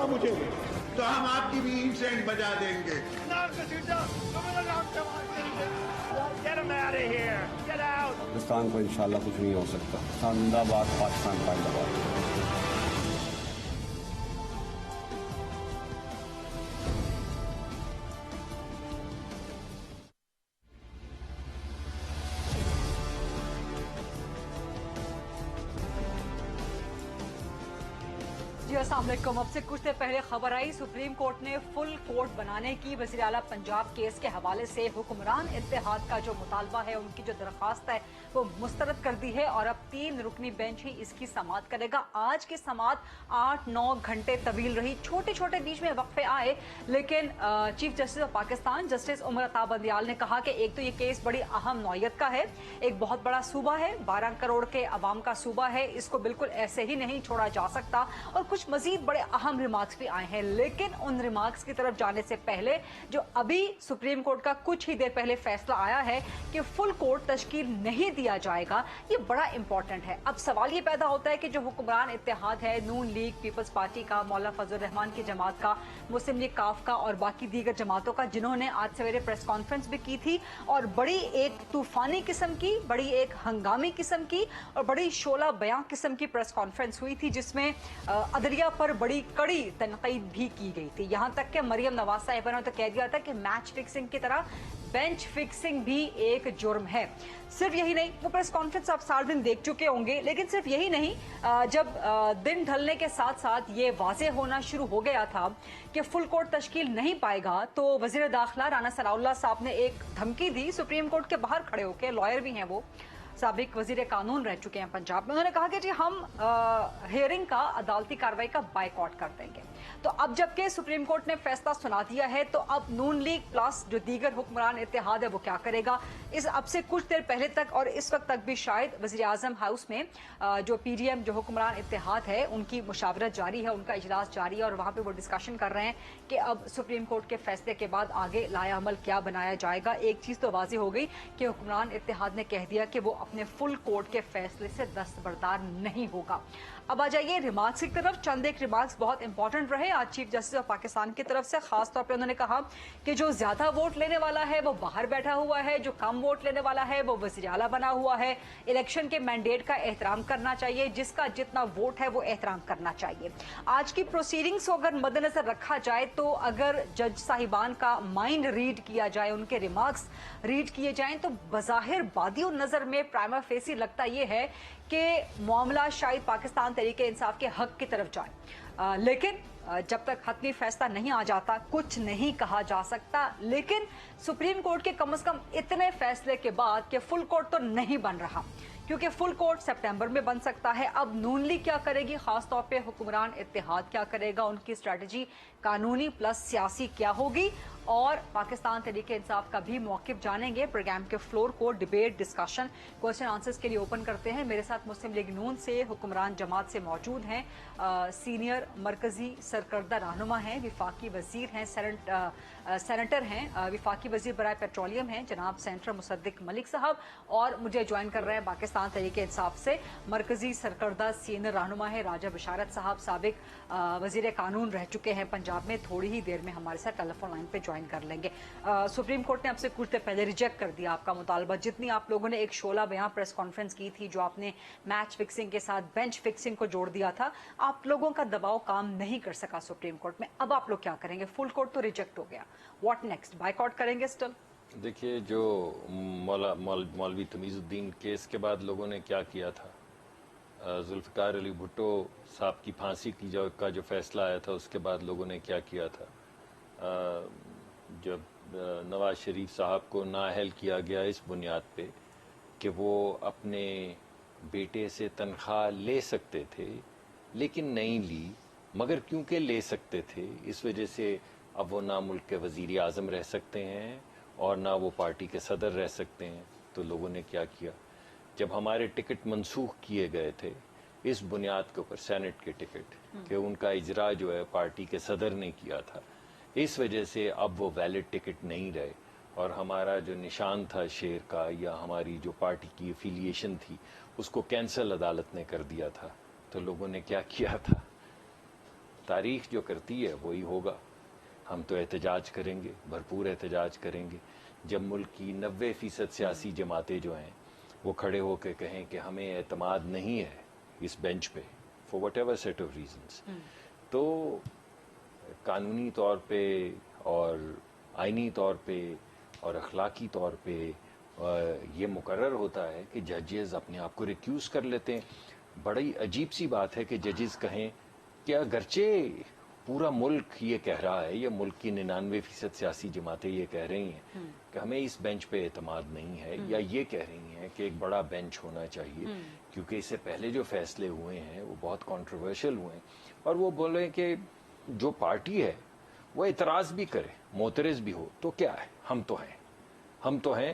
मुझे तो हम आपकी भी इंसेंट बजा देंगे। पाकिस्तान को इंशाल्लाह कुछ नहीं हो सकता। जिंदाबाद पाकिस्तान, जिंदाबाद। जी अस्सलाम वालेकुम। अब से कुछ देर पहले खबर आई, सुप्रीम कोर्ट ने फुल कोर्ट बनाने की वज़ीर आला पंजाब केस के हवाले से हुक्मरान इत्तेहाद का जो मुतालबा है, उनकी जो दरख्वास्त है वो मुस्तरद कर दी है और अब 3 रुकनी बेंच ही इसकी समाअत करेगा। आज की समाअत 8-9 घंटे तवील रही, छोटे छोटे बीच में वक्फे आए, लेकिन chief justice of Pakistan justice Umar Ata Bandial ने कहा कि एक तो ये केस बड़ी अहम नौयत का है, एक बहुत बड़ा सूबा है, 12 करोड़ के अवाम का सूबा है, इसको बिल्कुल ऐसे ही नहीं छोड़ा जा सकता। और कुछ मजीद बड़े अहम रिमार्क्स भी आए हैं, लेकिन उन रिमार्क्स की तरफ जाने से पहले जो अभी सुप्रीम कोर्ट का कुछ ही देर पहले फैसला आया है कि फुल कोर्ट तश्कील नहीं दिया जाएगा, ये बड़ा इंपॉर्टेंट है। अब सवाल ये पैदा होता है कि जो हुक्मरान इत्तेहाद है, नून लीग, पीपल्स पार्टी का, मौलाना फजल रहमान की जमात का, मुस्लिम लीग काफ का और बाकी दीगर जमातों का, जिन्होंने आज सवेरे प्रेस कॉन्फ्रेंस भी की थी और बड़ी एक तूफानी किस्म की, बड़ी एक हंगामी किस्म की और बड़ी शोला बयां किस्म की प्रेस कॉन्फ्रेंस हुई थी, जिसमें अदलिया पर बड़ी कड़ी तनकीद भी की गई थी। यहां तक कि मरियम नवाज साहिबा ने तो कह दिया था कि मैच फिक्सिंग की तरह बेंच फिक्सिंग भी एक जुर्म है। सिर्फ यही नहीं, वो प्रेस कॉन्फ्रेंस आप सारे दिन देख चुके होंगे, लेकिन सिर्फ यही नहीं, जब दिन ढलने के साथ साथ ये वाज़ेह होना शुरू हो गया था कि फुल कोर्ट तश्कील नहीं पाएगा, तो वजीर दाखिला राना सनाउल्लाह साहब ने एक धमकी दी सुप्रीम कोर्ट के बाहर खड़े होकर, लॉयर भी हैं वो, साबिक वजीर कानून रह चुके हैं पंजाब में। उन्होंने कहा कि जी हम हियरिंग का, अदालती कार्रवाई का बाइकआउट कर देंगे। तो अब जबकि सुप्रीम कोर्ट ने फैसला सुना दिया है, तो अब नून लीग प्लस जो दीगर हुक्मरान इत्तेहाद है वो क्या करेगा। इस अब से कुछ देर पहले तक और इस वक्त तक भी शायद वज़ीर आज़म हाउस में जो पीडीएम जो हुक्मरान इत्तेहाद है उनकी मुशावरत जारी है, उनका इजलास जारी है और वहाँ पर वो डिस्कशन कर रहे हैं कि अब सुप्रीम कोर्ट के फैसले के बाद आगे लाया अमल क्या बनाया जाएगा। एक चीज़ तो वाज़ेह हो गई कि हुक्मरान इत्तेहाद ने कह दिया कि वो अपने फुल कोर्ट के फैसले से दस्तबरदार नहीं होगा। अब आ जाइए रिमार्क्स की तरफ। चंद एक रिमार्क्स बहुत इंपॉर्टेंट रहे आज चीफ जस्टिस ऑफ पाकिस्तान की तरफ से। खास तौर पे उन्होंने कहा कि जो ज्यादा वोट लेने वाला है वो बाहर बैठा हुआ है, जो कम वोट लेने वाला है वो वज़ीर आला बना हुआ है। इलेक्शन के मैंडेट का एहतराम करना चाहिए, जिसका जितना वोट है वो एहतराम करना चाहिए। आज की प्रोसीडिंग्स को अगर मद्देनजर रखा जाए तो अगर जज साहिबान का माइंड रीड किया जाए, उनके रिमार्क्स रीड किए जाएं, तो बज़ाहिर बादियों नजर में प्राइमा फेसी लगता ये है कि मामला शायद पाकिस्तान तहरीक इंसाफ के हक की तरफ जाए, लेकिन जब तक हतमी फैसला नहीं आ जाता कुछ नहीं कहा जा सकता। लेकिन सुप्रीम कोर्ट के कम से कम इतने फैसले के बाद कि फुल कोर्ट तो नहीं बन रहा, क्योंकि फुल कोर्ट सितंबर में बन सकता है। अब नून लीग क्या करेगी, खास तौर पे हुक्मरान इत्तेहाद क्या करेगा, उनकी स्ट्रेटजी कानूनी प्लस सियासी क्या होगी, और पाकिस्तान तहरीक इंसाफ का भी मौक़िफ़ जानेंगे। प्रोग्राम के फ्लोर को डिबेट, डिस्कशन, क्वेश्चन आंसर्स के लिए ओपन करते हैं। मेरे साथ मुस्लिम लीग नून से, हुक्मरान जमात से मौजूद हैं सीनियर मरकजी सरकर्दा रहनुमा हैं, विफाकी वजीर हैं, सेनेटर हैं, विफाकी वजीर बराए पेट्रोलियम हैं जनाब सेनेटर मुसद्दिक मलिक साहब, और मुझे ज्वाइन कर रहे हैं पाकिस्तान तहरीक इंसाफ से मरकजी सरकर्दा सीनियर रहनुमा है राजा बशारत साहब, साबिक वजीर कानून रह चुके हैं पंजाब में, थोड़ी ही देर में हमारे साथ टेलीफोन लाइन पे ज्वाइन कर लेंगे। सुप्रीम कोर्ट ने आपसे कुछ देर पहले रिजेक्ट कर दिया आपका मुतालबा, जितनी आप लोगों ने एक शोला बयां प्रेस कॉन्फ्रेंस की थी, जो आपने मैच फिक्सिंग के साथ बेंच फिक्सिंग को जोड़ दिया था, आप लोगों का दबाव काम नहीं कर सका सुप्रीम कोर्ट में। अब आप लोग क्या करेंगे? फुल कोर्ट तो रिजेक्ट हो गया, व्हाट नेक्स्ट? बाइकआउट करेंगे स्टिल? देखिए, जो मौलवी तमीज़ुद्दीन केस के बाद लोगों ने क्या किया था, जुल्फ़िकार अली भुट्टो साहब की फांसी की जो फैसला आया था, उसके बाद लोगों ने क्या किया था, जब नवाज शरीफ साहब को नाअहल किया गया इस बुनियाद पे कि वो अपने बेटे से तनख्वाह ले सकते थे लेकिन नहीं ली, मगर क्योंकि ले सकते थे इस वजह से अब वो ना मुल्क के वज़ीर आज़म रह सकते हैं और ना वो पार्टी के सदर रह सकते हैं। तो लोगों ने क्या किया, जब हमारे टिकट मनसूख किए गए थे इस बुनियाद के ऊपर, सेनेट के टिकट कि उनका इजरा जो है पार्टी के सदर ने किया था, इस वजह से अब वो वैलिड टिकट नहीं रहे और हमारा जो निशान था शेर का या हमारी जो पार्टी की एफिलिएशन थी उसको कैंसल अदालत ने कर दिया था। तो लोगों ने क्या किया था, تاریخ جو کرتی ہے وہی ہوگا. ہم تو احتجاج کریں گے, بھرپور احتجاج کریں گے. جب ملک کی 90% سیاسی جماعتیں جو ہیں وہ کھڑے ہو کے کہیں کہ ہمیں اعتماد نہیں ہے اس بینچ پہ for whatever set of reasons, تو قانونی طور پہ اور آئینی طور پہ اور اخلاقی طور پہ یہ مقرر ہوتا ہے کہ ججز اپنے آپ کو ریکیوز کر لیتے ہیں. بڑی عجیب سی بات ہے کہ ججز کہیں کہ اگرچہ پورا ملک یہ کہہ رہا ہے, یہ ملک کی 99% سیاسی جماعتیں یہ کہہ رہی ہیں کہ ہمیں اس بینچ پہ اعتماد نہیں ہے, یا یہ کہہ رہی ہیں کہ ایک بڑا بینچ ہونا چاہیے کیونکہ اس سے پہلے جو فیصلے ہوئے ہیں وہ بہت کنٹروورشل ہوئے ہیں, اور وہ بولے کہ جو پارٹی ہے وہ اعتراض بھی کرے, معترض بھی ہو, تو کیا ہے, ہم تو ہیں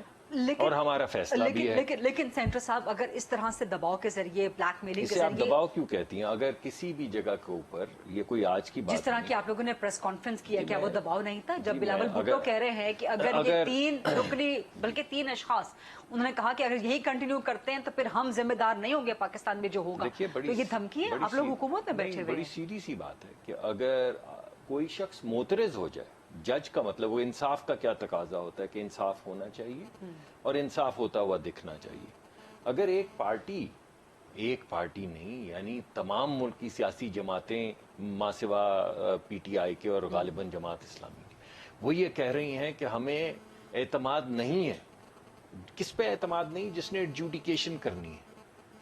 اور ہمارا فیصلہ بھی ہے. لیکن سینٹر صاحب, اگر اس طرح سے دباؤ کے ذریعے, بلیک میلنگ کے اسے آپ ذریعے, دباؤ کیوں کہتی ہیں؟ اگر کسی بھی جگہ کے اوپر, یہ کوئی آج کی بات جس طرح نہیں, کی آپ لوگوں نے پریس کانفرنس کیا, کیا وہ دباؤ نہیں تھا جب جی بلاول میں بھٹو کہہ رہے ہیں کہ اگر یہ 3 رکنی بلکہ 3 اشخاص, انہوں نے کہا کہ اگر یہی کنٹینیو کرتے ہیں تو پھر ہم ذمہ دار نہیں ہوں گے پاکستان میں جو ہوگا. تو یہ دھمکی ہے, آپ لوگ حکومت میں بیٹھے ہوئے بڑی ہیں. سیدھی سی بات ہے کہ اگر کوئی شخص معترض ہو جائے, جج کا مطلب وہ انصاف کا کیا تقاضا ہوتا ہے کہ انصاف ہونا چاہیے اور انصاف ہوتا ہوا دکھنا چاہیے. اگر ایک پارٹی نہیں, یعنی تمام ملک کی سیاسی جماعتیں ماں سوا پی ٹی آئی کے اور غالباً جماعت اسلامی کی, وہ یہ کہہ رہی ہیں کہ ہمیں اعتماد نہیں ہے. کس پہ اعتماد نہیں؟ جس نے ایڈجوڈیکیشن کرنی ہے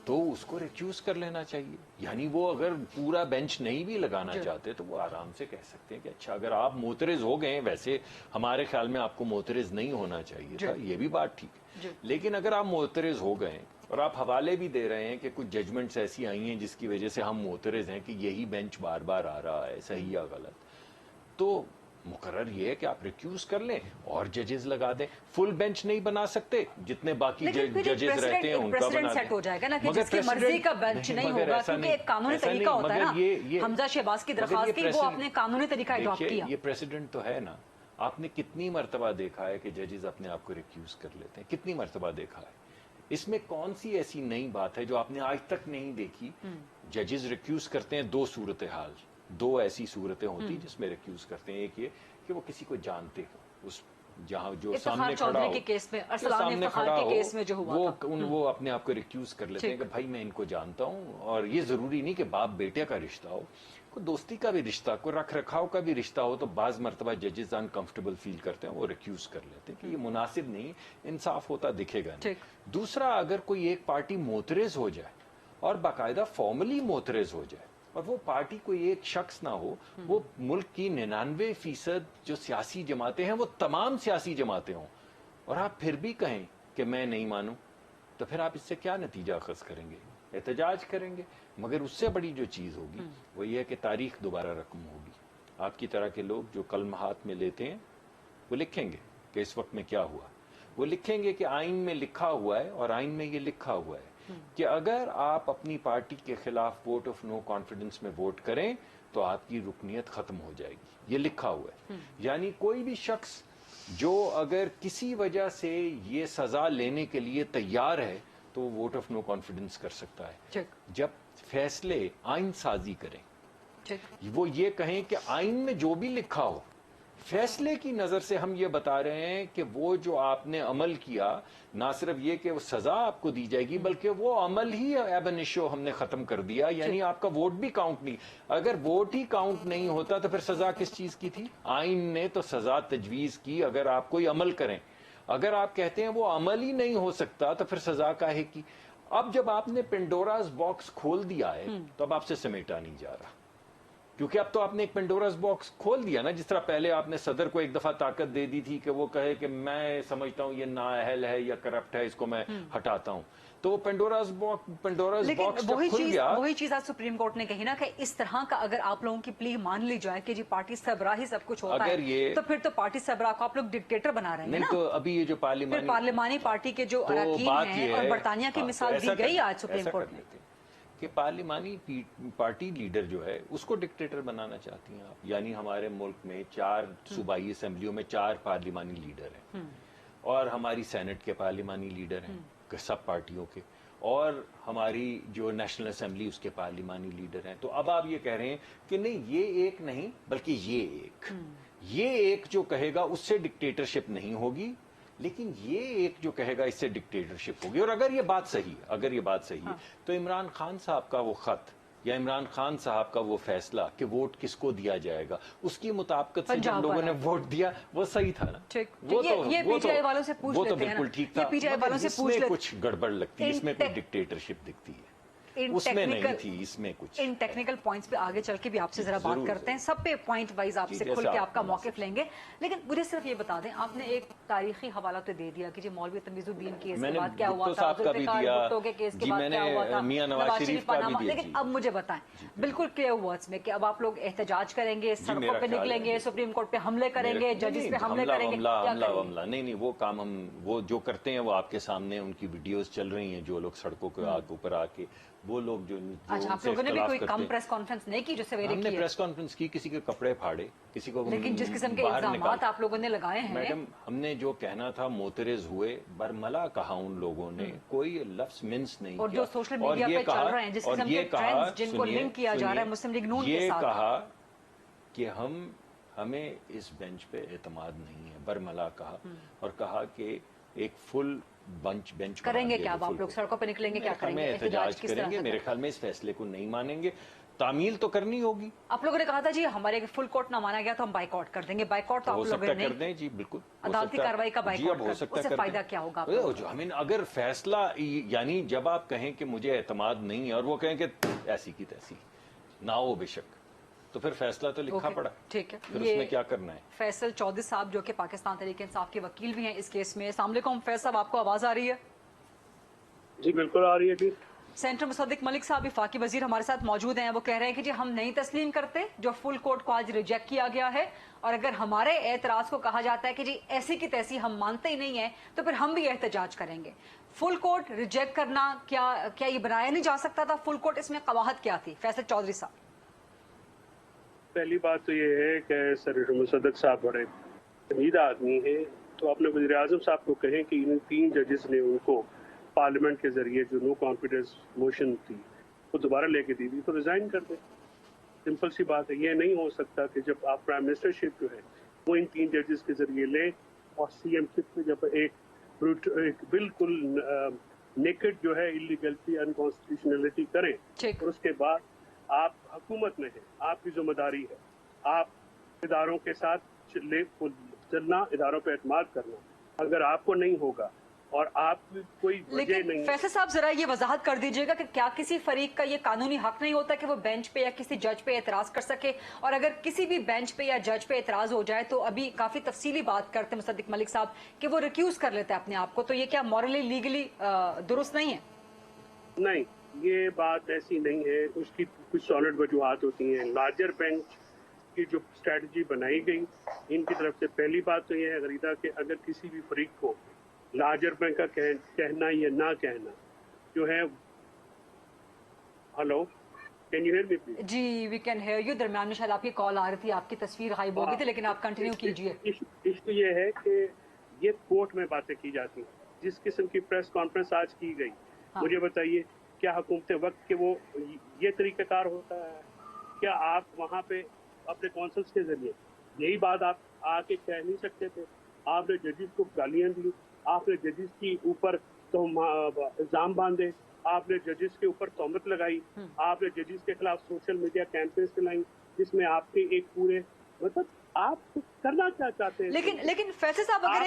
تو اس کو ریکیوز کر لینا چاہیے. یعنی وہ اگر پورا بینچ نہیں بھی لگانا چاہتے تو وہ آرام سے کہہ سکتے ہیں کہ اچھا اگر آپ معترض ہو گئے, ویسے ہمارے خیال میں آپ کو معترض نہیں ہونا چاہیے تھا, یہ بھی بات ٹھیک ہے, لیکن اگر آپ معترض ہو گئے اور آپ حوالے بھی دے رہے ہیں کہ کچھ ججمنٹس ایسی آئی ہیں جس کی وجہ سے ہم معترض ہیں کہ یہی بینچ بار بار آ رہا ہے, صحیح یا غلط, تو مقرر یہ ہے کہ آپ ریکیوز کر لیں اور ججز لگا دیں. فل بینچ نہیں بنا سکتے, جتنے باقی ججز رہتے ہیں ان کا بنا سیٹ ہو دیں. جائے گا نا کہ جس کی مرضی کا بینچ نہیں ہوگا, کیونکہ ایک قانونی طریقہ ہوتا ہے نا. حمزہ شہباز کی درخواست کی, وہ اپنے قانونی طریقہ اڈاپٹ کیا. یہ پریسیڈنٹ تو ہے نا, آپ نے کتنی مرتبہ دیکھا ہے کہ ججز اپنے آپ کو ریکیوز کر لیتے ہیں, کتنی مرتبہ دیکھا ہے. اس میں کون سی ایسی نئی بات ہے جو آپ نے آج تک نہیں دیکھی؟ ججز ریکیوز کرتے ہیں 2 صورتحال, 2 ایسی صورتیں ہوتی جس میں ریکیوز کرتے ہیں. ایک یہ کہ وہ کسی کو جانتے ہو, اس جہاں جو سامنے کھڑا ہو, کے کیس میں, ارسلان فخر کے کیس میں جو ہوا تھا, وہ اپنے آپ کو ریکیوز کر لیتے ہیں کہ بھائی میں ان کو جانتا ہوں. اور یہ ضروری نہیں کہ باپ بیٹے کا رشتہ ہو, کوئی دوستی کا بھی رشتہ, کوئی رکھ رکھاؤ کا بھی رشتہ ہو, تو بعض مرتبہ ججز انکمفرٹیبل فیل کرتے ہیں, وہ ریکیوز کر لیتے ہیں کہ یہ مناسب نہیں, انصاف ہوتا دکھے گا نہیں. دوسرا, اگر کوئی ایک پارٹی معترض ہو جائے اور باقاعدہ فارملی معترض ہو جائے, اور وہ پارٹی کوئی ایک شخص نہ ہو, وہ ملک کی 99% جو سیاسی جماعتیں ہیں وہ تمام سیاسی جماعتیں ہوں, اور آپ پھر بھی کہیں کہ میں نہیں مانوں, تو پھر آپ اس سے کیا نتیجہ اخذ کریں گے؟ احتجاج کریں گے. مگر اس سے بڑی جو چیز ہوگی وہ یہ ہے کہ تاریخ دوبارہ رقم ہوگی. آپ کی طرح کے لوگ جو قلم ہاتھ میں لیتے ہیں وہ لکھیں گے کہ اس وقت میں کیا ہوا. وہ لکھیں گے کہ آئین میں لکھا ہوا ہے, اور آئین میں یہ لکھا ہوا ہے کہ اگر آپ اپنی پارٹی کے خلاف ووٹ آف نو کانفیڈنس میں ووٹ کریں تو آپ کی رکنیت ختم ہو جائے گی. یہ لکھا ہوا ہے. یعنی کوئی بھی شخص جو اگر کسی وجہ سے یہ سزا لینے کے لیے تیار ہے تو وہ ووٹ آف نو کانفیڈنس کر سکتا ہے. جب فیصلے آئین سازی کریں, وہ یہ کہیں کہ آئین میں جو بھی لکھا ہو, فیصلے کی نظر سے ہم یہ بتا رہے ہیں کہ وہ جو آپ نے عمل کیا, نہ صرف یہ کہ وہ سزا آپ کو دی جائے گی بلکہ وہ عمل ہی ایب انیشو ہم نے ختم کر دیا. یعنی آپ کا ووٹ بھی کاؤنٹ نہیں. اگر ووٹ ہی کاؤنٹ نہیں ہوتا تو پھر سزا کس چیز کی تھی؟ آئین نے تو سزا تجویز کی اگر آپ کوئی عمل کریں. اگر آپ کہتے ہیں وہ عمل ہی نہیں ہو سکتا تو پھر سزا کاہے کی؟ اب جب آپ نے پینڈوراز باکس کھول دیا ہے تو اب آپ سے سمیٹا نہیں جا رہا, کیونکہ اب تو آپ نے ایک پینڈوراز باکس کھول دیا نا. جس طرح پہلے آپ نے صدر کو ایک دفعہ طاقت دے دی تھی کہ وہ کہے کہ میں سمجھتا ہوں یہ نااہل ہے یا کرپٹ ہے, اس کو میں ہٹاتا ہوں, تو وہ پینڈوراز باکس جب کھل گیا. وہی چیز آج سپریم کورٹ نے کہی نا کہ اس طرح کا اگر آپ لوگوں کی پلی مان لی جائے کہ جی پارٹی سربراہ ہی سب کچھ ہوتا ہے, تو پھر تو پارٹی سربراہ کو آپ لوگ ڈکٹیٹر بنا رہے ہیں نا. تو ابھی یہ جو پارلیمانی پارٹی کے جو اراکین ہیں, اور برطانیہ کی مثال دی گئی آج سپریم کورٹ میں کہ پارلیمانی پارٹی لیڈر جو ہے اس کو ڈکٹیٹر بنانا چاہتی ہیں آپ. یعنی ہمارے ملک میں 4 صوبائی اسمبلیوں میں 4 پارلیمانی لیڈر ہیں, اور ہماری سینٹ کے پارلیمانی لیڈر ہیں سب پارٹیوں کے, اور ہماری جو نیشنل اسمبلی اس کے پارلیمانی لیڈر ہیں. تو اب آپ یہ کہہ رہے ہیں کہ نہیں یہ ایک نہیں بلکہ یہ ایک جو کہے گا اس سے ڈکٹیٹرشپ نہیں ہوگی، لیکن یہ ایک جو کہے گا اس سے ڈکٹیٹرشپ ہوگی. اور اگر یہ بات صحیح ہے تو عمران خان صاحب کا وہ خط یا عمران خان صاحب کا وہ فیصلہ کہ ووٹ کس کو دیا جائے گا، اس کی مطابقت سے جن لوگوں نے ووٹ دیا وہ صحیح تھا نا. وہ تو بالکل ٹھیک تھا. اس میں کچھ گڑبڑ لگتی ہے، اس میں کچھ ڈکٹیٹرشپ دکھتی ہے، اس میں نہیں تھی. اس میں کچھ ان ٹیکنیکل پوائنٹس پہ آگے چل کے بھی آپ سے ذرا بات کرتے ہیں، سب پہ پوائنٹ وائز آپ سے کھل کے آپ کا موقف لیں گے. لیکن مجھے صرف یہ بتا دیں، آپ نے ایک تاریخی حوالہ تو دے دیا کہ جی مولوی تمیز الدین کیس کے بعد کیا ہوا تھا، ذوالفقار بھٹو کے کیس کے بعد کیا ہوا تھا، نواز شریف کا نامہ. لیکن اب مجھے بتائیں بالکل کلیئر ورڈز میں کہ اب آپ لوگ احتجاج کریں گے، سڑکوں پہ نکلیں گے، سپریم کورٹ پہ حملے کریں گے، ججز پہ حملے کریں گے، کیا کریں گے؟ نہیں وہ کام ہم وہ جو کرتے ہیں وہ آپ کے سامنے ان کی ویڈیوز چل رہی ہیں. جو لوگ سڑکوں کے اوپر آ کے وہ لوگ جو آپ لوگوں نے بھی کوئی کم پریس کانفرنس نہیں کی جو سویرے ہم نے پریس کانفرنس کی، کسی کے کپڑے پھاڑے، کسی کو لیکن جس قسم کے الزامات آپ لوگوں نے لگائے ہیں میڈم، ہم نے جو کہنا تھا معترض ہوئے، برملا کہا ان لوگوں نے، کوئی لفظ منس نہیں کیا. اور جو سوشل میڈیا پہ چل رہے ہیں جس قسم کے ٹرینڈز جن کو لنک کیا جا رہا ہے مسلم لیگ نون کے ساتھ، یہ کہا کہ ہمیں اس بینچ پہ اعتماد نہیں ہے، برملا کہا. اور کہا کہ ایک فل بینچ کریں گے کیا؟ آپ لوگ سڑکوں پہ نکلیں گے، کیا کریں گے؟ احتجاج کریں گے. میرے خیال میں اس فیصلے کو نہیں مانیں گے، تعمیل تو کرنی ہوگی. آپ لوگوں نے کہا تھا جی ہمارے فل کورٹ نہ مانا گیا تو ہم بائیکاٹ کر دیں گے. بائیکاٹ تو آپ لوگوں نے کر دیں جی، بالکل عدالتی کارروائی کا بائیکاٹ ہو سکتا ہے. اس سے فائدہ کیا ہوگا؟ ہمیں اگر فیصلہ یعنی جب آپ کہیں کہ مجھے اعتماد نہیں ہے اور وہ کہیں کہ ایسی کی تیسی نہ ہو بے شک، تو پھر فیصلہ تو لکھا پڑا. ٹھیک ہے، پھر اس میں کیا کرنا ہے؟ فیصل چودھری صاحب جو کہ پاکستان تحریک انصاف کے وکیل بھی ہیں اس کیس میں. السلام علیکم فیصل صاحب، آپ کو آواز آ رہی ہے؟ جی بالکل آ رہی ہے. جی سینٹر مصدق ملک صاحب وفاقی وزیر ہمارے ساتھ موجود ہیں. وہ کہہ رہے ہیں کہ جی ہم نہیں تسلیم کرتے جو فل کورٹ کو آج ریجیکٹ کیا گیا ہے، اور اگر ہمارے اعتراض کو کہا جاتا ہے کہ جی ایسی کی تیسی ہم مانتے ہی نہیں ہیں تو پھر ہم بھی احتجاج کریں گے. فل کورٹ ریجیکٹ کرنا کیا یہ بنایا نہیں جا سکتا تھا؟ فل کورٹ اس میں قواعد کیا تھی؟ فیصل چودھری صاحب، پہلی بات تو یہ ہے کہ سینیٹر مصدق صاحب بڑے امید آدمی ہیں، تو اپنے وزیر اعظم صاحب کو کہیں کہ ان 3 ججز نے ان کو پارلیمنٹ کے ذریعے جو نو کانفیڈنس موشن تھی وہ دوبارہ لے کے دی ہوئی تو ریزائن کر دیں. سمپل سی بات ہے. یہ نہیں ہو سکتا کہ جب آپ پرائم منسٹر شپ جو ہے وہ ان 3 ججز کے ذریعے لیں اور سی ایم شپ میں جب ایک بالکل نیکڈ جو ہے انلیگلٹی انکانسٹیٹیوشنلٹی کریں اور اس کے بعد آپ حکومت میں ہیں، آپ کی ذمہ داری ہے آپ اداروں کے ساتھ چلنا، اداروں پہ اعتماد کرنا. اگر آپ کو نہیں ہوگا اور آپ کی کوئی وجہ نہیں. لیکن فیصل صاحب ذرا یہ وضاحت کر دیجئے گا کہ کیا کسی فریق کا یہ قانونی حق نہیں ہوتا کہ وہ بینچ پہ یا کسی جج پہ اعتراض کر سکے؟ اور اگر کسی بھی بینچ پہ یا جج پہ اعتراض ہو جائے تو ابھی کافی تفصیلی بات کرتے مصدق ملک صاحب کہ وہ ریکیوز کر لیتے ہیں اپنے آپ کو، تو یہ کیا مورلی لیگلی درست نہیں ہے؟ نہیں، یہ بات ایسی نہیں ہے. اس کی کچھ سالڈ وجوہات ہوتی ہیں. لارجر بینچ کی جو اسٹریٹجی بنائی گئی ان کی طرف سے پہلی بات تو یہ ہے غریدہ کہ اگر کسی بھی فریق کو لارجر بینک کا کہنا یا نہ کہنا جو ہے. Hello, can you hear me please? جی وی کین ہیئر یو. درمیان میں شاید آپ کی کال آ رہی تھی، آپ کی تصویر غائب ہو گئی تھی، لیکن آپ کنٹینیو کیجئے. ایشو یہ ہے کہ یہ کورٹ میں باتیں کی جاتی ہیں. جس قسم کی پریس کانفرنس آج کی گئی، مجھے بتائیے کیا حکومت وقت کے وہ یہ طریقہ کار ہوتا ہے؟ کیا آپ وہاں پہ اپنے کونسلز کے ذریعے یہی بات آپ آ کے کہہ نہیں سکتے تھے؟ آپ نے ججز کو گالیاں دی، آپ نے ججز کی اوپر الزام باندھے، آپ نے ججز کے اوپر تہمت لگائی، آپ نے ججز کے خلاف سوشل میڈیا کیمپینز چلائیں جس میں آپ کے ایک پورے مطلب آپ کرنا کیا چاہتے ہیں؟ لیکن فیصل صاحب اگر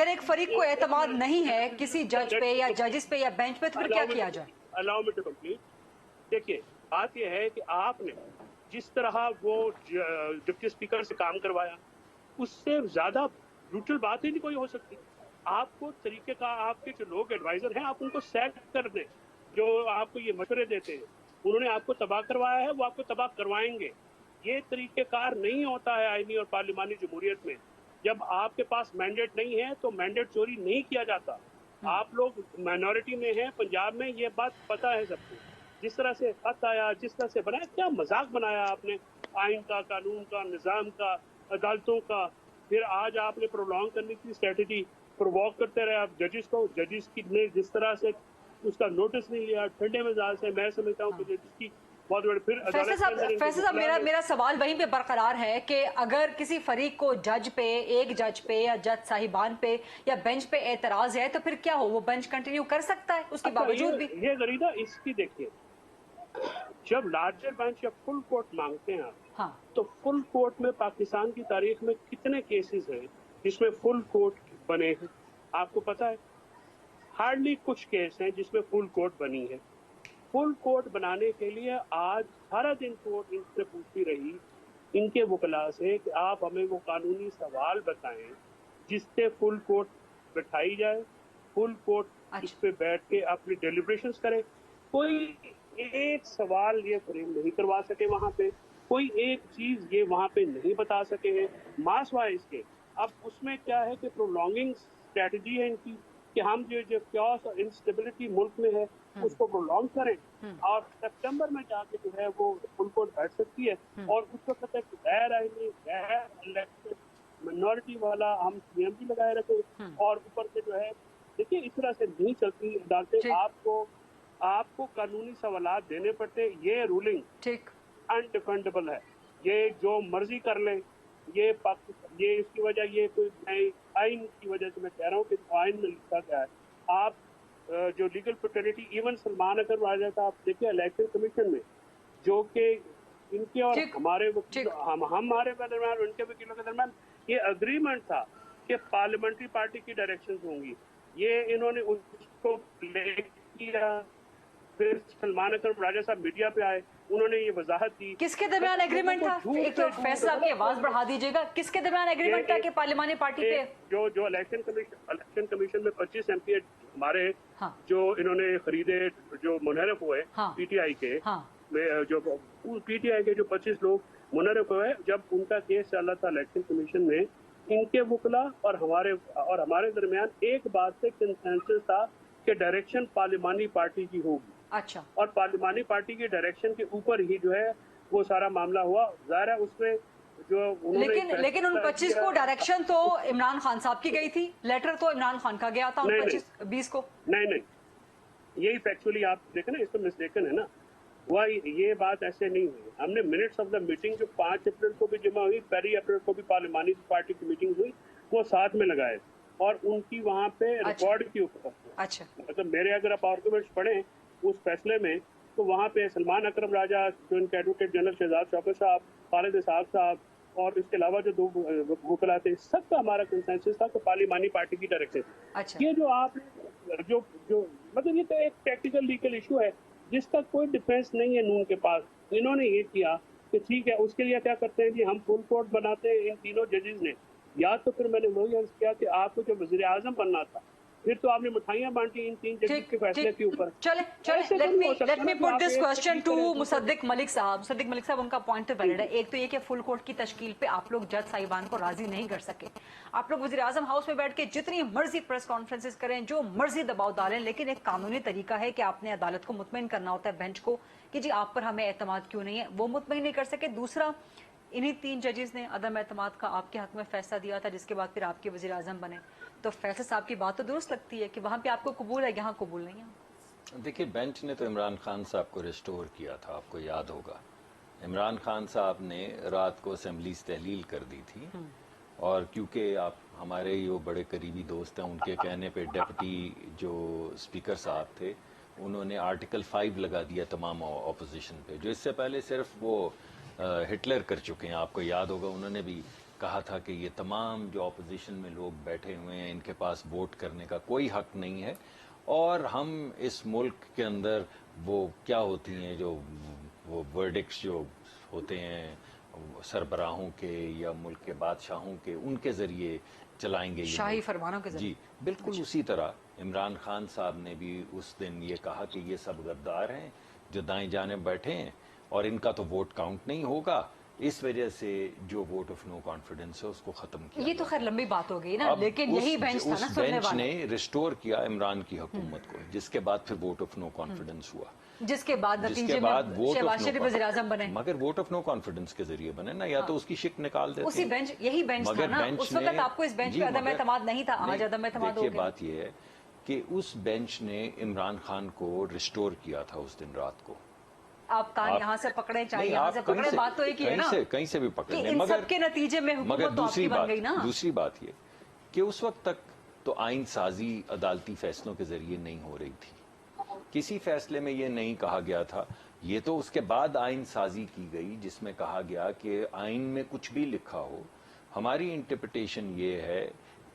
ایک فریق کو اعتماد نہیں ہے کسی جج پہ یا ججز پہ یا بینچ پہ تو پھر کیا کیا جائے؟ الاؤ می ٹو کمپلیٹ. دیکھیے بات یہ ہے کہ آپ نے جس طرح وہ ڈپٹی اسپیکر سے کام کروایا اس سے زیادہ بروٹل بات ہی نہیں کوئی ہو سکتی. آپ کو طریقے کا آپ کے جو لوگ ایڈوائزر ہیں آپ ان کو سیٹ کر دیں جو آپ کو یہ مشورے دیتے ہیں. انہوں نے آپ کو تباہ کروایا ہے، وہ آپ کو تباہ کروائیں گے. یہ طریقہ کار نہیں ہوتا ہے آئینی اور پارلیمانی جمہوریت میں. جب آپ کے پاس مینڈیٹ نہیں ہے تو مینڈیٹ چوری نہیں کیا جاتا. آپ لوگ مائنورٹی میں ہیں پنجاب میں، یہ بات پتہ ہے سب کو. جس طرح سے خط آیا، جس طرح سے بنایا، کیا مذاق بنایا آپ نے آئین کا، قانون کا، نظام کا، عدالتوں کا. پھر آج آپ نے پرولونگ کرنے کی اسٹریٹجی پرووک کرتے رہے آپ ججز کو. ججز نے جس طرح سے उसका नोटिस नहीं लिया, ठंडे मिजाज से। मैं समझता हूँ कि जिसकी बहुत बड़ी फिर फैसल साहब मेरा सवाल वहीं पे बरकरार है कि अगर किसी फरीक को एक जज पे या जज साहिबान पे या बेंच पे एतराज है तो फिर क्या हो, वो बेंच कंटिन्यू कर सकता है उसके बावजूद भी? ये गरीदा इसकी देखिए, जब लार्जर बेंच या फुल कोर्ट मांगते हैं आप, हाँ, तो फुल कोर्ट में पाकिस्तान की तारीख में कितने केसेस हैं जिसमें फुल कोर्ट बने हैं? आपको पता है, हार्डली कुछ केस हैं जिसमें फुल कोर्ट बनी है। फुल कोर्ट बनाने के लिए आज सारा दिन कोर्ट इनसे पूछती रही, इनके वकला से, कि आप हमें वो कानूनी सवाल बताएं जिससे फुल कोर्ट बैठाई जाए, फुल कोर्ट इस पे बैठ के अपनी डेलिब्रेशंस करे। कोई एक सवाल ये फ्रेम नहीं करवा सके वहां पे, कोई एक चीज ये वहां पे नहीं बता सके हैं मास वाइज के। अब उसमें क्या है कि प्रोलॉन्गिंग स्ट्रेटजी है इनकी कि हम जो क्योस और इंस्टेबिलिटी मुल्क में है उसको प्रोलॉन्ग करें और सितंबर में जाके जो है वो फुल कोर्ट बैठ सकती है और उस वक्त तक गैर आईनी गैर इलेक्टेड मिनॉरिटी वाला हम सीएम भी लगाए रखे और ऊपर से जो है देखिए इस तरह से नहीं चलती अदालतें। आपको कानूनी सवालात देने पड़ते। ये रूलिंग ठीक अनडिफेंडेबल है, ये जो मर्जी कर ले, ये इसकी वजह ये कोई नई आइन की वजह से मैं कह रहा हूँ कि आइन में लिखा गया है। आप जो लीगल फ्रेटर्निटी इवन सलमान अगर राजा का आप देखिए इलेक्शन कमीशन में जो कि इनके और हमारे हमारे दरमियान उनके वकीलों के दरमियान ये अग्रीमेंट था कि पार्लियामेंट्री पार्टी की डायरेक्शन होंगी, ये इन्होंने उसको प्ले किया। फिर सलमान अकरम राजा साहब मीडिया पे आए, उन्होंने ये वजाहत दी। किसके दरमियान एग्रीमेंट था? एक तो फैसला आपकी आवाज बढ़ा दीजिएगा, किसके दरमियान एग्रीमेंट था कि पार्लियामानी पार्टी पे जो इलेक्शन कमीशन में 25 एमपी हमारे जो इन्होंने खरीदे, जो मुनहरफ हुए पीटीआई के में, जो पीटीआई के जो 25 लोग मुनहरफ हुए, जब उनका केस चला था इलेक्शन कमीशन में, इनके वकला और हमारे दरमियान एक बात से कंसेंसस था कि डायरेक्शन पार्लियामानी पार्टी की होगी। अच्छा, और पार्लियामानी पार्टी की डायरेक्शन के ऊपर ही जो है वो सारा मामला हुआ। ज़ाहिर है उसमें जो लेकिन उन 25 को डायरेक्शन तो इमरान खान साहब की गई थी, लेटर तो इमरान खान का गया था उन 25-20 को। नहीं, यही फैक्चुअली आप देखें ना, इसमें मिस्टेकन है ना, वह ये बात ऐसे नहीं हुई। हमने मिनट्स ऑफ द मीटिंग जो 5 अप्रैल को भी जमा हुई, 1 अप्रैल को भी पार्लियामानी पार्टी की मीटिंग हुई, वो साथ में लगाए और उनकी वहाँ पे रिकॉर्ड के ऊपर। अच्छा, मतलब मेरे अगर आप आर्गुमेंट्स पढ़ें उस फैसले में तो वहाँ पे सलमान अकरम राजा, जो इनके एडवोकेट जनरल शहजाद शौकत साहब, खालिद इसहाक साहब और इसके अलावा जो 2 वकला थे, सबका हमारा कंसेंसस था कि पार्लियामानी पार्टी की डायरेक्शन। अच्छा, ये जो आप जो मतलब ये तो एक टेक्निकल लीगल इशू है जिसका कोई डिफेंस नहीं है नून के पास। इन्होंने ये किया कि ठीक है, उसके लिए क्या करते हैं जी, हम फुल कोर्ट बनाते हैं इन तीनों जजेस ने, या तो फिर मैंने वही अर्ज किया कि आपको जो वज़ीर आज़म बनना था, फिर तो आपने मिठाइयाँ बांटी इन 3 जजेस के फैसले के ऊपर। चले let me put this question to Musaddiq Malik साहब। मुसद्दिक मलिक साहब, उनका पॉइंट वैलिड है। एक तो ये कि फुल कोर्ट की तश्कील पे आप लोग जज साहिबान को राजी नहीं कर सके, आप लोग वज़ीर आज़म हाउस में बैठ के जितनी मर्जी प्रेस कॉन्फ्रेंसेस करें, जो मर्जी दबाव डालें, लेकिन एक कानूनी तरीका है कि आपने अदालत को मुतमईन करना होता है, बेंच को, कि जी आप पर हमें एतमाद क्यों नहीं है, वो मुतमईन नहीं कर सके। दूसरा, इन्हीं 3 जजेस ने अदम एतमाद का आपके हक में फैसला दिया था, जिसके बाद फिर आपके वज़ीर आज़म बने। तो फैसल साहब की बात तो दुरुस्त लगती है कि वहाँ पे आपको कबूल है, यहाँ कबूल नहीं है। देखिए, बेंच ने तो इमरान खान साहब को रिस्टोर किया था, आपको याद होगा। इमरान खान साहब ने रात को असेंबलीज तहलील कर दी थी और क्योंकि आप हमारे ही वो बड़े करीबी दोस्त हैं, उनके कहने पे डिप्टी जो स्पीकर साहब थे उन्होंने आर्टिकल 5 लगा दिया तमाम ऑपोजिशन पे, जो इससे पहले सिर्फ वो हिटलर कर चुके हैं। आपको याद होगा, उन्होंने भी कहा था कि ये तमाम जो ऑपोजिशन में लोग बैठे हुए हैं, इनके पास वोट करने का कोई हक नहीं है और हम इस मुल्क के अंदर वो क्या होती हैं जो वो वर्डिक्ट्स जो होते हैं सरबराहों के या मुल्क के बादशाहों के, उनके ज़रिए चलाएंगे, शाही फरमानों के ज़रिए। जी बिल्कुल उसी तरह इमरान खान साहब ने भी उस दिन ये कहा कि ये सब गद्दार हैं जो दाएं जाने बैठे हैं और इनका तो वोट काउंट नहीं होगा, इस वजह से जो वोट ऑफ नो कॉन्फिडेंस है उसको खत्म किया। ये तो खैर लंबी बात हो गई ना, लेकिन यही बेंच था ना सुनने वाला। ने रिस्टोर किया इमरान की हुकूमत को, जिसके बाद फिर वोट ऑफ नो कॉन्फिडेंस हुआ, जिसके बाद नतीजे में शहबाज शरीफ वज़ीर आज़म बने, मगर वोट ऑफ नो कॉन्फिडेंस के जरिए बने ना, या तो उसकी शिक निकाल देते। उसी बेंच, यही बेंच था ना उस वक्त। आपको इस बेंच पे अदम एतमाद नहीं था, आज अदम एतमाद हो गया। बात ये है کہ اس بینچ نے عمران خان کو ریسٹور کیا تھا اس دن رات کو. آپ کان یہاں سے پکڑے چاہے نہیں، یہاں آپ سے پکڑے، بات تو ایک ہی ہے نا، کہیں سے بھی پکڑ کہ لیں، ان مگر سب کے نتیجے میں مگر حکومت تو آپ کی بن گئی نا. دوسری بات یہ کہ اس وقت تک تو آئین سازی عدالتی فیصلوں کے ذریعے نہیں ہو رہی تھی. کسی فیصلے میں یہ نہیں کہا گیا تھا، یہ تو اس کے بعد آئین سازی کی گئی جس میں کہا گیا کہ آئین میں کچھ بھی لکھا ہو. ہماری انٹرپریٹیشن یہ ہے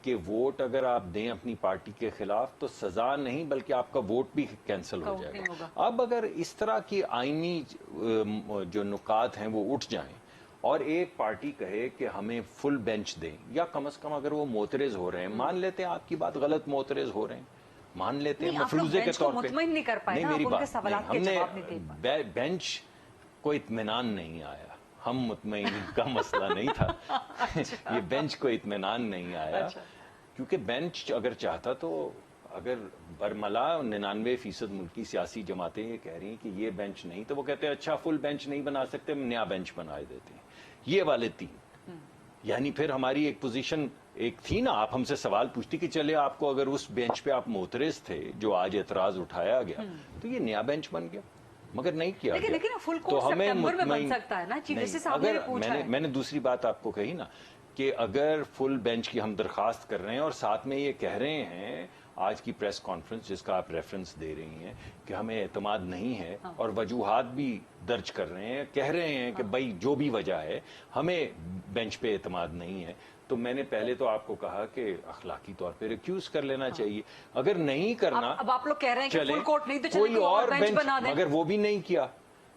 کہ ووٹ اگر آپ دیں اپنی پارٹی کے خلاف تو سزا نہیں بلکہ آپ کا ووٹ بھی کینسل ہو جائے گا. اب اگر اس طرح کی آئینی جو نکات ہیں وہ اٹھ جائیں اور ایک پارٹی کہے کہ ہمیں فل بینچ دیں، یا کم از کم اگر وہ معترض ہو رہے ہیں، مان لیتے ہیں آپ کی بات غلط معترض ہو رہے ہیں، مان لیتے ہیں مفروضے کے طور پہ، مطمئن نہیں کر پائے نا، میری آپ ان کے بات سوالات کے جواب نہیں دے پائے. بینچ کو اطمینان نہیں آیا، ہم مطمئن کا مسئلہ نہیں تھا. یہ بینچ کو اطمینان نہیں آیا کیونکہ بینچ اگر چاہتا تو، اگر برملا 99% ملکی سیاسی جماعتیں یہ کہہ رہی ہیں کہ یہ بینچ نہیں، تو وہ کہتے ہیں اچھا فل بینچ نہیں بنا سکتے، نیا بینچ بنا دیتے ہیں. یہ والے 3 یعنی پھر ہماری ایک پوزیشن ایک تھی نا، آپ ہم سے سوال پوچھتی کہ چلے آپ کو اگر اس بینچ پہ آپ معترض تھے جو آج اعتراض اٹھایا گیا تو یہ نیا بینچ بن گیا، مگر نہیں کیا گیا. لیکن فل کورٹ سپٹمبر میں بن سکتا ہے نا، چیف جسٹس صاحب نے پوچھا ہے. میں نے دوسری بات آپ کو کہی نا کہ اگر فل بینچ کی ہم درخواست کر رہے ہیں اور ساتھ میں یہ کہہ رہے ہیں آج کی پریس کانفرنس جس کا آپ ریفرنس دے رہی ہیں کہ ہمیں اعتماد نہیں ہے، اور وجوہات بھی درج کر رہے ہیں، کہہ رہے ہیں کہ بھائی جو بھی وجہ ہے ہمیں بینچ پہ اعتماد نہیں ہے، تو میں نے پہلے تو آپ کو کہا کہ اخلاقی طور پہ ریکیوز کر لینا چاہیے. اگر نہیں کرنا، اب آپ لوگ کہہ رہے ہیں کہ فل کورٹ نہیں تو کوئی اور بینچ بنا دیں، مگر وہ بھی نہیں کیا.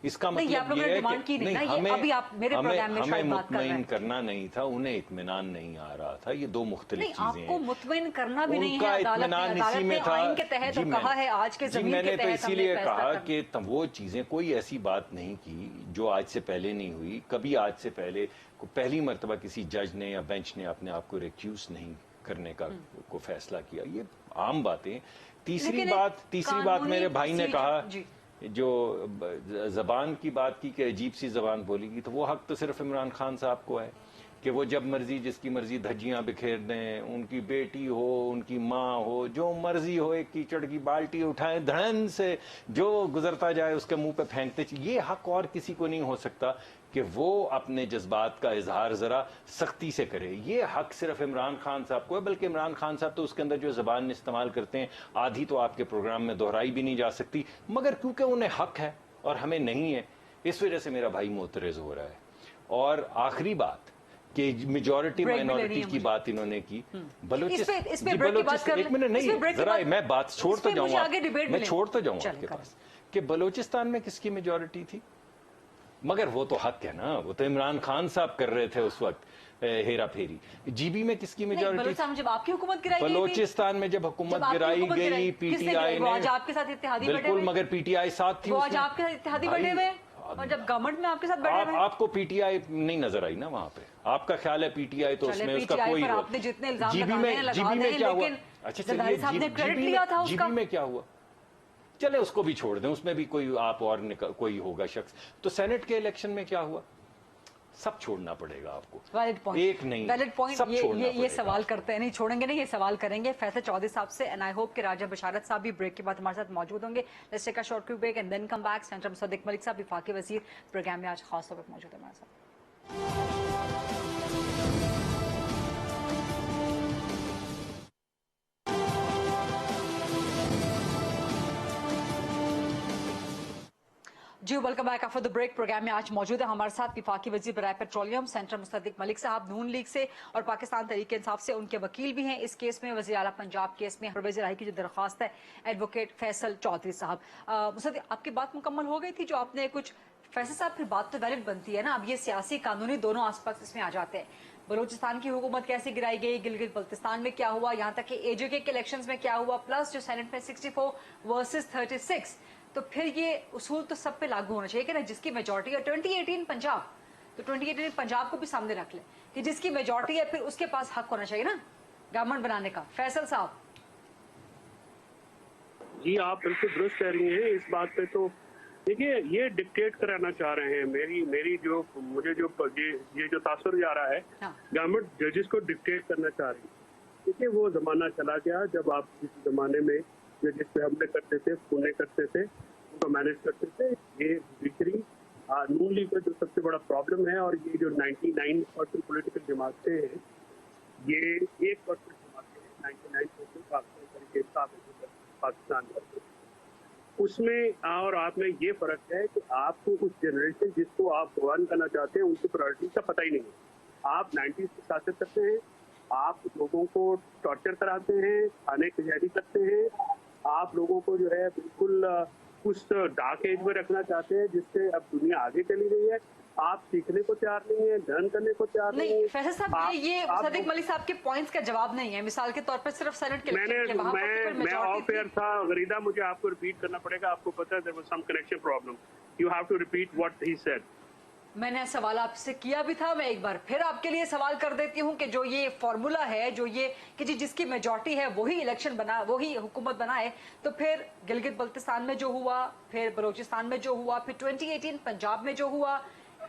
اس کا مطلب یہ ہے کہ ہمیں مطمئن کرنا نہیں تھا، انہیں اطمینان نہیں آ رہا تھا. یہ 2 مختلف چیزیں ہیں. آپ کو مطمئن کرنا بھی نہیں ہے، عدالت نے آئین کے تحت کہا ہے، آج کے زمین کے تحت. میں نے تو اسی لیے کہا کہ وہ چیزیں کوئی ایسی بات نہیں کی جو آج سے پہلے نہیں ہوئی. کبھی آج سے پہلے پہلی مرتبہ کسی جج نے یا بینچ نے اپنے آپ کو ریکیوز نہیں کرنے کا کو فیصلہ کیا. یہ عام باتیں. تیسری بات میرے بھائی نے کہا جو زبان کی بات کی کہ عجیب سی زبان بولی گی، تو وہ حق تو صرف عمران خان صاحب کو ہے کہ وہ جب مرضی جس کی مرضی دھجیاں بکھیر دیں، ان کی بیٹی ہو، ان کی ماں ہو، جو مرضی ہو ایک کیچڑ کی بالٹی اٹھائیں دھڑن سے، جو گزرتا جائے اس کے منہ پہ پھینکتے. یہ حق اور کسی کو نہیں ہو سکتا کہ وہ اپنے جذبات کا اظہار ذرا سختی سے کرے. یہ حق صرف عمران خان صاحب کو ہے، بلکہ عمران خان صاحب تو اس کے اندر جو زبان استعمال کرتے ہیں آدھی تو آپ کے پروگرام میں دہرائی بھی نہیں جا سکتی، مگر کیونکہ انہیں حق ہے اور ہمیں نہیں ہے اس وجہ سے میرا بھائی معترض ہو رہا ہے. اور آخری بات کہ میجورٹی مائنورٹی کی بات انہوں نے کی. ایک منٹ نہیں، ذرا میں بات چھوڑ تو جاؤں، میں چھوڑ تو جاؤں آپ کے پاس کہ بلوچستان میں کس کی میجورٹی تھی، مگر وہ تو حق ہے نا، وہ تو عمران خان صاحب کر رہے تھے اس وقت ہیرا پھیری. جی بی میں کس کی میجورٹی تھی؟ جب آپ کی حکومت گرائی گئی، بلوچستان میں جب حکومت گرائی گئی پی ٹی آئی نے، آپ کے ساتھ اتحادی بالکل، مگر پی ٹی آئی ساتھ تھی، وہ آج آپ کے ساتھ اتحادی بیٹھے ہوئے، اور جب گورنمنٹ میں آپ کے ساتھ بیٹھے ہوئے. آپ کو پی ٹی آئی نہیں نظر آئی نا وہاں پہ؟ آپ کا خیال ہے پی ٹی آئی تو اس میں اس کا کوئی، جی بی میں کیا ہوا؟ اچھا چلیے جی بی میں کیا ہوا، چلے اس کو بھی چھوڑ دیں، اس میں بھی کوئی آپ اور کوئی ہوگا شخص. تو سینٹ کے الیکشن میں کیا ہوا؟ سب چھوڑنا پڑے گا آپ کو، ایک نہیں، سب چھوڑنا پڑے گا. یہ سوال کرتے ہیں، نہیں چھوڑیں گے نہیں، یہ سوال کریں گے فیصل چودھری صاحب سے. اینڈ آئی ہوپ کہ راجہ بشارت صاحب بھی بریک کے بعد ہمارے ساتھ موجود ہوں گے. Let's take a short quick break and then come back. Senator Musaddiq Malik صاحب وفاقی وزیر پروگرام میں آج خاص طور پر موجود ہے ہمارے ساتھ. جی welcome back after the break. Programme میں آج موجود ہے ہمارے ساتھ وفاقی وزیر برائے پیٹرولیم سینٹر مصدق ملک صاحب، نون لیگ سے اور پاکستان تحریک انصاف سے. ان کے وکیل بھی ہیں اس کیس میں، وزیر اعلیٰ پنجاب کیس میں پرویز الہی کی جو درخواست ہے ایڈوکیٹ فیصل چودھری صاحب. مصدق آپ کی بات مکمل ہو گئی تھی جو آپ نے کچھ، فیصل صاحب پھر بات تو ویلڈ بنتی ہے نا، اب یہ سیاسی قانونی دونوں آسپیکٹس اس میں آ جاتے ہیں. بلوچستان کی حکومت کیسے گرائی گئی، گلگت بلتستان میں کیا ہوا، یہاں تک کہ اے جے کے الیکشنز میں کیا ہوا، پلس جو سینٹ میں 64 ورسز 36. تو پھر یہ اصول تو سب پہ لاگو ہونا چاہیے کہ نا جس کی میجورٹی ہے 2018 پنجاب، تو 2018 پنجاب کو بھی سامنے رکھ لیں کہ جس کی میجورٹی ہے پھر اس کے پاس حق ہونا چاہیے نا گورنمنٹ بنانے کا. فیصل صاحب جی آپ بالکل درست کہہ رہی ہیں اس بات پہ. تو دیکھیے یہ ڈکٹیٹ کرانا چاہ رہے ہیں، میری جو مجھے جو یہ جو تاثر جا رہا ہے، گورنمنٹ ججز کو ڈکٹیٹ کرنا چاہ رہی ہے. देखिए वो ज़माना चला गया जब आप जिस ज़माने में जिस पे हमले करते थे, पुणे करते थे, उनको मैनेज करते थे। ये बिखरी नून लीग का जो सबसे बड़ा प्रॉब्लम है, और ये जो 99% पॉलिटिकल जमातें हैं, ये 1% जमातें हैं, 99% पाकिस्तान भर उसमें। और आप में ये फर्क है कि आपको उस जनरेशन जिसको आप भगवान करना चाहते हैं उनकी प्रायोरिटी का पता ही नहीं है। आप 90s की शासन करते हैं, आप लोगों को टॉर्चर कराते हैं, खाने की तैयारी करते हैं, आप लोगों को जो है बिल्कुल उस डार्क एज में रखना चाहते हैं जिससे अब दुनिया आगे चली गई है। आप सीखने को तैयार नहीं है, ध्यान करने को तैयार नहीं है। फैसल साहब, ये मुसद्दिक मलिक साहब के पॉइंट्स का जवाब नहीं है। मिसाल के तौर पर सिर्फ सेनेट के मैं ऑफ एयर था गरीदा, मुझे आपको रिपीट करना पड़ेगा। आपको पता है there was some connection problem, you have to repeat what he said. मैंने सवाल आपसे किया भी था, मैं एक बार फिर आपके लिए सवाल कर देती हूं कि जो ये फॉर्मूला है, जो ये कि जिसकी मेजॉरिटी है वही इलेक्शन बना, वही हुकूमत बनाए, तो फिर गिलगित बल्तिस्तान में जो हुआ, फिर बलोचिस्तान में जो हुआ, फिर 2018 पंजाब में जो हुआ,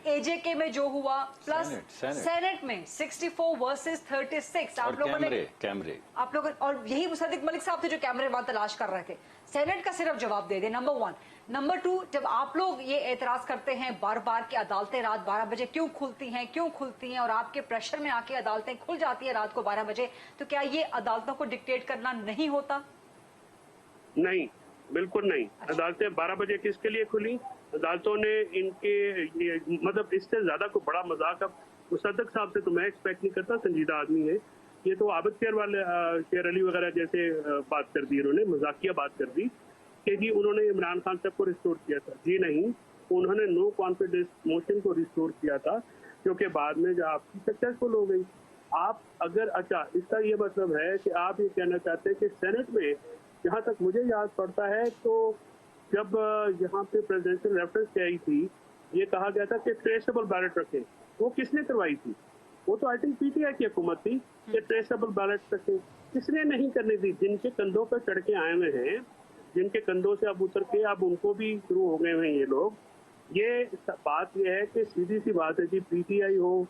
एजेके में जो हुआ, प्लस सेनेट में 64 वर्सेस 36। आप लोगों ने कैमरे आप लोग, और यही मुसद्दिक मलिक साहब थे जो कैमरे वहां तलाश कर रहे थे। सेनेट का सिर्फ जवाब दे दे, नंबर 1। नंबर 2, जब आप लोग ये एतराज करते हैं बार बार कि अदालतें रात 12 बजे क्यों खुलती हैं और आपके प्रेशर में आके अदालतें खुल जाती है रात को 12 बजे, तो क्या ये अदालतों को डिक्टेट करना नहीं होता? नहीं, बिल्कुल नहीं। अदालतें 12 बजे किसके लिए खुली? अदालतों ने इनके मतलब इससे ज्यादा कोई बड़ा मजाक अब मुसद्दिक साहब से तो मैं एक्सपेक्ट नहीं करता, संजीदा आदमी है। ये तो आबिद शेर वाले शेर अली वगैरह जैसे बात कर दी, उन्होंने मजाकिया बात कर दी कि जी उन्होंने इमरान खान साहब को रिस्टोर किया था। जी नहीं, उन्होंने नो कॉन्फिडेंस मोशन को रिस्टोर किया था, क्योंकि बाद में जो आपकी सक्सेसफुल हो गई। आप अगर अच्छा, इसका ये मतलब है कि आप ये कहना चाहते हैं कि सेनेट में, जहाँ तक मुझे याद पड़ता है, तो जब यहाँ पे प्रेसिडेंशियल रेफरेंस आई थी, ये कहा गया था कि ट्रेसेबल बैलेट रखें। वो किसने करवाई थी? वो तो आई थिंक पीटीआई की हुकूमत थी कि ट्रेसेबल बैलेट रखें। किसने नहीं करने दी? जिनके कंधों पर चढ़ के आए हुए हैं, जिनके कंधों से अब उतर के अब उनको भी शुरू हो गए हैं ये लोग। ये बात ये है कि सीधी सी बात है कि पीटीआई हो,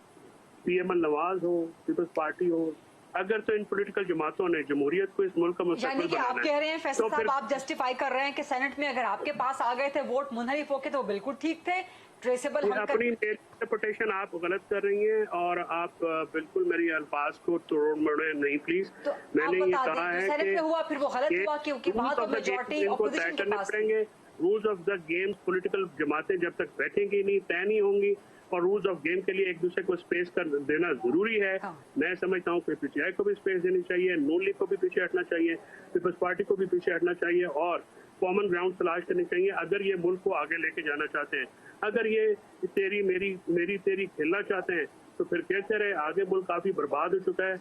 पीएमएल नवाज हो, पीपल्स पार्टी हो, अगर तो इन पॉलिटिकल जमातों ने जमहूरियत को इस मुल्क का मुस्तकबिल बनाना है, आप कह रहे हैं फैसल साहब, आप जस्टिफाई कर रहे हैं कि सेनेट में अगर आपके पास आ गए थे वोट मुनहरिफ होके तो वो बिल्कुल ठीक थे, ट्रेसेबल। अपनी इंटरप्रिटेशन आप गलत कर रही हैं और आप बिल्कुल मेरी अल्फाज को तोड़ मरोड़े नहीं प्लीज। तो मैंने ये कहा है सेनेट में हुआ फिर वो गलत हुआ क्योंकि वहां तो मेजॉरिटी ऑपोजिशन के पास थी। Rules of the game political जमातें जब तक बैठेंगी नहीं, तय नहीं होंगी, और रूल्स ऑफ गेम के लिए एक दूसरे को स्पेस कर देना जरूरी है। मैं समझता हूँ कि पीटीआई को भी स्पेस देनी चाहिए, नून लीग को भी पीछे हटना चाहिए, पीपल्स पार्टी को भी पीछे हटना चाहिए, और कॉमन ग्राउंड तलाश करनी चाहिए अगर ये मुल्क को आगे लेके जाना चाहते हैं। अगर ये तेरी मेरी तेरी खेलना चाहते हैं तो फिर कहते रहे। आगे मुल्क काफी बर्बाद हो चुका है,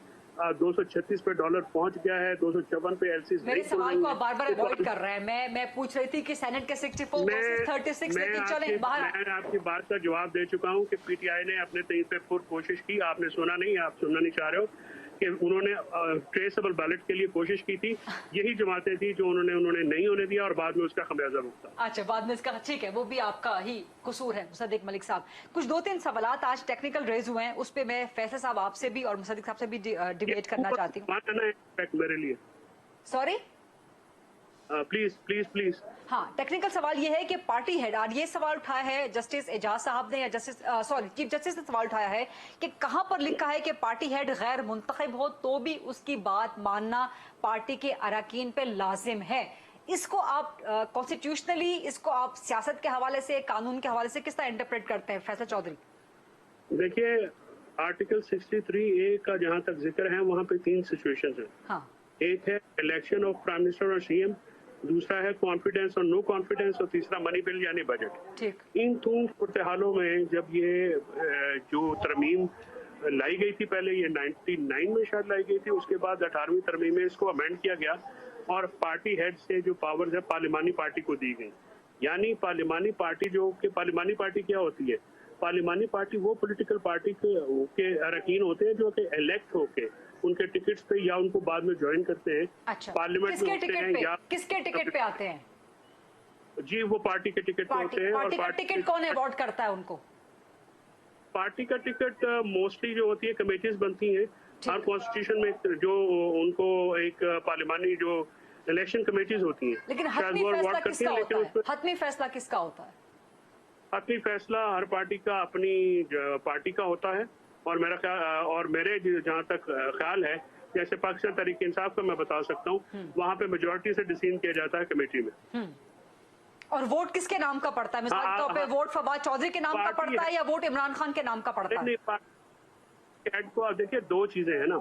236 पे डॉलर पहुंच गया है, 254 पे एलसीज। मेरे सवाल को आप बार बार अवॉइड कर रहे हैं। मैं पूछ रही थी कि सेनेट के 64 वर्सेस 36 लेकिन चलें बाहर। मैं आपकी बात का जवाब दे चुका हूं कि पीटीआई ने अपने तरीके पे पूरी कोशिश की। आपने सुना नहीं, आप सुनना नहीं चाह रहे हो कि उन्होंने ट्रेसेबल बैलेट के लिए कोशिश की थी। यही जमातें थी जो उन्होंने नहीं होने दिया और बाद में उसका खमियाजा भुगता। अच्छा, बाद में इसका ठीक है, वो भी आपका ही कसूर है। मुसद्दिक मलिक साहब, कुछ 2-3 सवालात आज टेक्निकल रेज हुए हैं, उस पे मैं फैसल साहब आपसे भी और मुसद्दिक साहब से भी डिबेट करना चाहती हूँ। मेरे लिए सॉरी, प्लीज प्लीज प्लीज। हाँ, टेक्निकल सवाल ये है कि पार्टी हेड, आज ये सवाल उठाया है जस्टिस एजाज साहब ने, या चीफ जस्टिस ने सवाल उठाया है कि कहां पर लिखा है कि पार्टी हेड गैर मुंतखब हो तो भी उसकी बात मानना पार्टी के अरकान पे लाजिम है। इसको आप कॉन्स्टिट्यूशनली, इसको आप सियासत के हवाले से, कानून के हवाले से किस तरह इंटरप्रेट करते हैं फैसल चौधरी? देखिए, आर्टिकल 63A का जहाँ तक जिक्र है वहाँ पे 3 सिचुएशंस हैं। हाँ। एक है इलेक्शन ऑफ प्राइम मिनिस्टर और सीएम, दूसरा है कॉन्फिडेंस और नो कॉन्फिडेंस, और तीसरा मनी बिल यानी बजट। ठीक। इन 3 सूरत-ए-हालों में जब ये जो तरमीम लाई गई थी, पहले ये 99 में शायद लाई गई थी, उसके बाद 18वीं तरमीम में इसको अमेंड किया गया और पार्टी हेड से जो पावर्स है पार्लिमानी पार्टी को दी गई। यानी पार्लिमानी पार्टी जो कि पार्लिमानी पार्टी क्या होती है? पार्लिमानी पार्टी वो पॉलिटिकल पार्टी के अरकान होते हैं जो कि इलेक्ट होके उनके टिकट्स पे या उनको बाद में ज्वाइन करते हैं। अच्छा, पार्लियामेंट में होते हैं या किसके टिकट पे आते हैं? जी, वो पार्टी के टिकट पे होते हैं। पार्टी का टिकट कौन अवॉर्ड करता है उनको? पार्टी का टिकट मोस्टली जो होती है कमेटीज बनती हैं, हर कॉन्स्टिट्यूशन में जो उनको एक पार्लिमानी जो इलेक्शन कमेटीज होती हैं, लेकिन शायद हतमी वो फैसला अवार्ड करती किसका हैं, होता लेकिन है? उसमें हतमी फैसला किसका होता है? हतमी फैसला हर पार्टी का अपनी पार्टी का होता है। और मेरा ख्याल और मेरे जहाँ तक ख्याल है, जैसे पाकिस्तान तहरीक इंसाफ का मैं बता सकता हूँ, वहाँ पे मेजोरिटी से डिसीजन किया जाता है कमेटी में। और वोट किसके नाम का पड़ता है? मिसाल के तौर पे वोट फवाद चौधरी के नाम का पार्टी पड़ता है या वोट इमरान खान के नाम का पड़ता है? नहीं, हेड को आप देखिए, दो चीजें हैं ना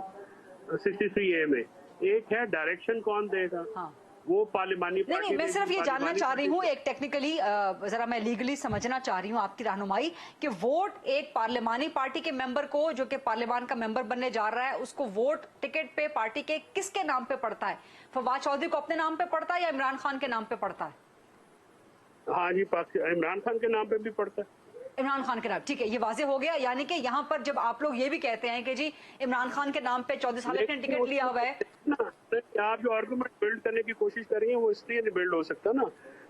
63A में। एक है डायरेक्शन कौन देगा, हाँ। वो पार्लिमानी नहीं नहीं, मैं सिर्फ ये जानना चाह रही हूँ, एक टेक्निकली जरा मैं लीगली समझना चाह रही हूँ आपकी रहनुमाई, कि वोट एक पार्लिमानी पार्टी के मेंबर को, जो कि पार्लियामान का मेंबर बनने जा रहा है, उसको वोट टिकट पे पार्टी के किसके नाम पे पड़ता है? फवाद चौधरी को अपने नाम पे पड़ता है या इमरान खान के नाम पे पड़ता है? हाँ जी, इमरान खान के नाम पे भी पड़ता है। इमरान खान के नाम, ठीक है, ये वाजे हो गया। यानी कि यहाँ पर जब आप लोग ये भी कहते हैं कि जी इमरान खान के नाम पे 14 साल ने टिकट लिया हुआ है, आप जो आर्गुमेंट बिल्ड करने की कोशिश कर रही हैं वो इसलिए नहीं बिल्ड हो सकता ना।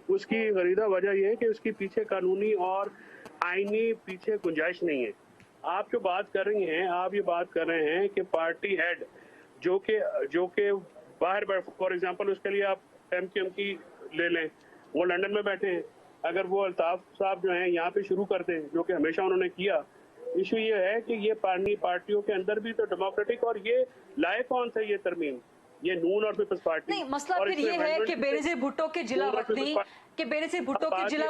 उसकी गरीदा वजह यह है कि उसकी पीछे कानूनी और आईनी पीछे गुंजाइश नहीं है। आप जो बात कर रही हैं, आप ये बात कर रहे हैं कि पार्टी हेड जो कि बाहर, फॉर एग्जांपल उसके लिए आप MQM की ले लें, वो लंदन में बैठे हैं। अगर वो अल्ताफ साहब जो हैं यहाँ पे शुरू करते हैं, जो कि हमेशा उन्होंने किया, इशू ये है कि ये पार्टियों के अंदर भी तो डेमोक्रेटिक, और ये लाए कौन सा ये तरमीम, ये नून और पीपल्स पार्टी। नहीं, मसला फिर ये है कि बेनजीर भुट्टो के जिला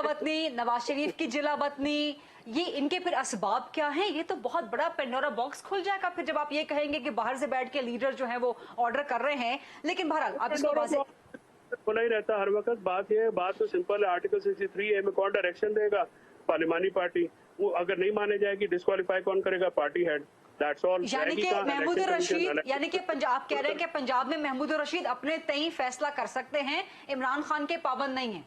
वतनी, नवाज शरीफ की जिला वतनी, ये इनके फिर असबाब क्या हैं? ये तो बहुत बड़ा पेंडोरा बॉक्स खुल जाएगा फिर, जब आप ये कहेंगे कि बाहर से बैठ के लीडर जो है वो ऑर्डर कर रहे हैं। लेकिन बहरहाल आप इसको वाज़ेह बोला ही रहता हर वक्त। बात ये है, बात तो सिंपल है, आर्टिकल 63A में कौन डायरेक्शन देगा? पार्लिमानी पार्टी। वो अगर नहीं माने जाएगी, डिस्क्वालीफाई कौन करेगा? Party head. That's all. यानी कि महमूद रशीद, यानी कि पंजाब कह रहे हैं कि पंजाब में महमूद रशीद अपने तय फैसला कर सकते हैं, इमरान खान के पाबंद नहीं है।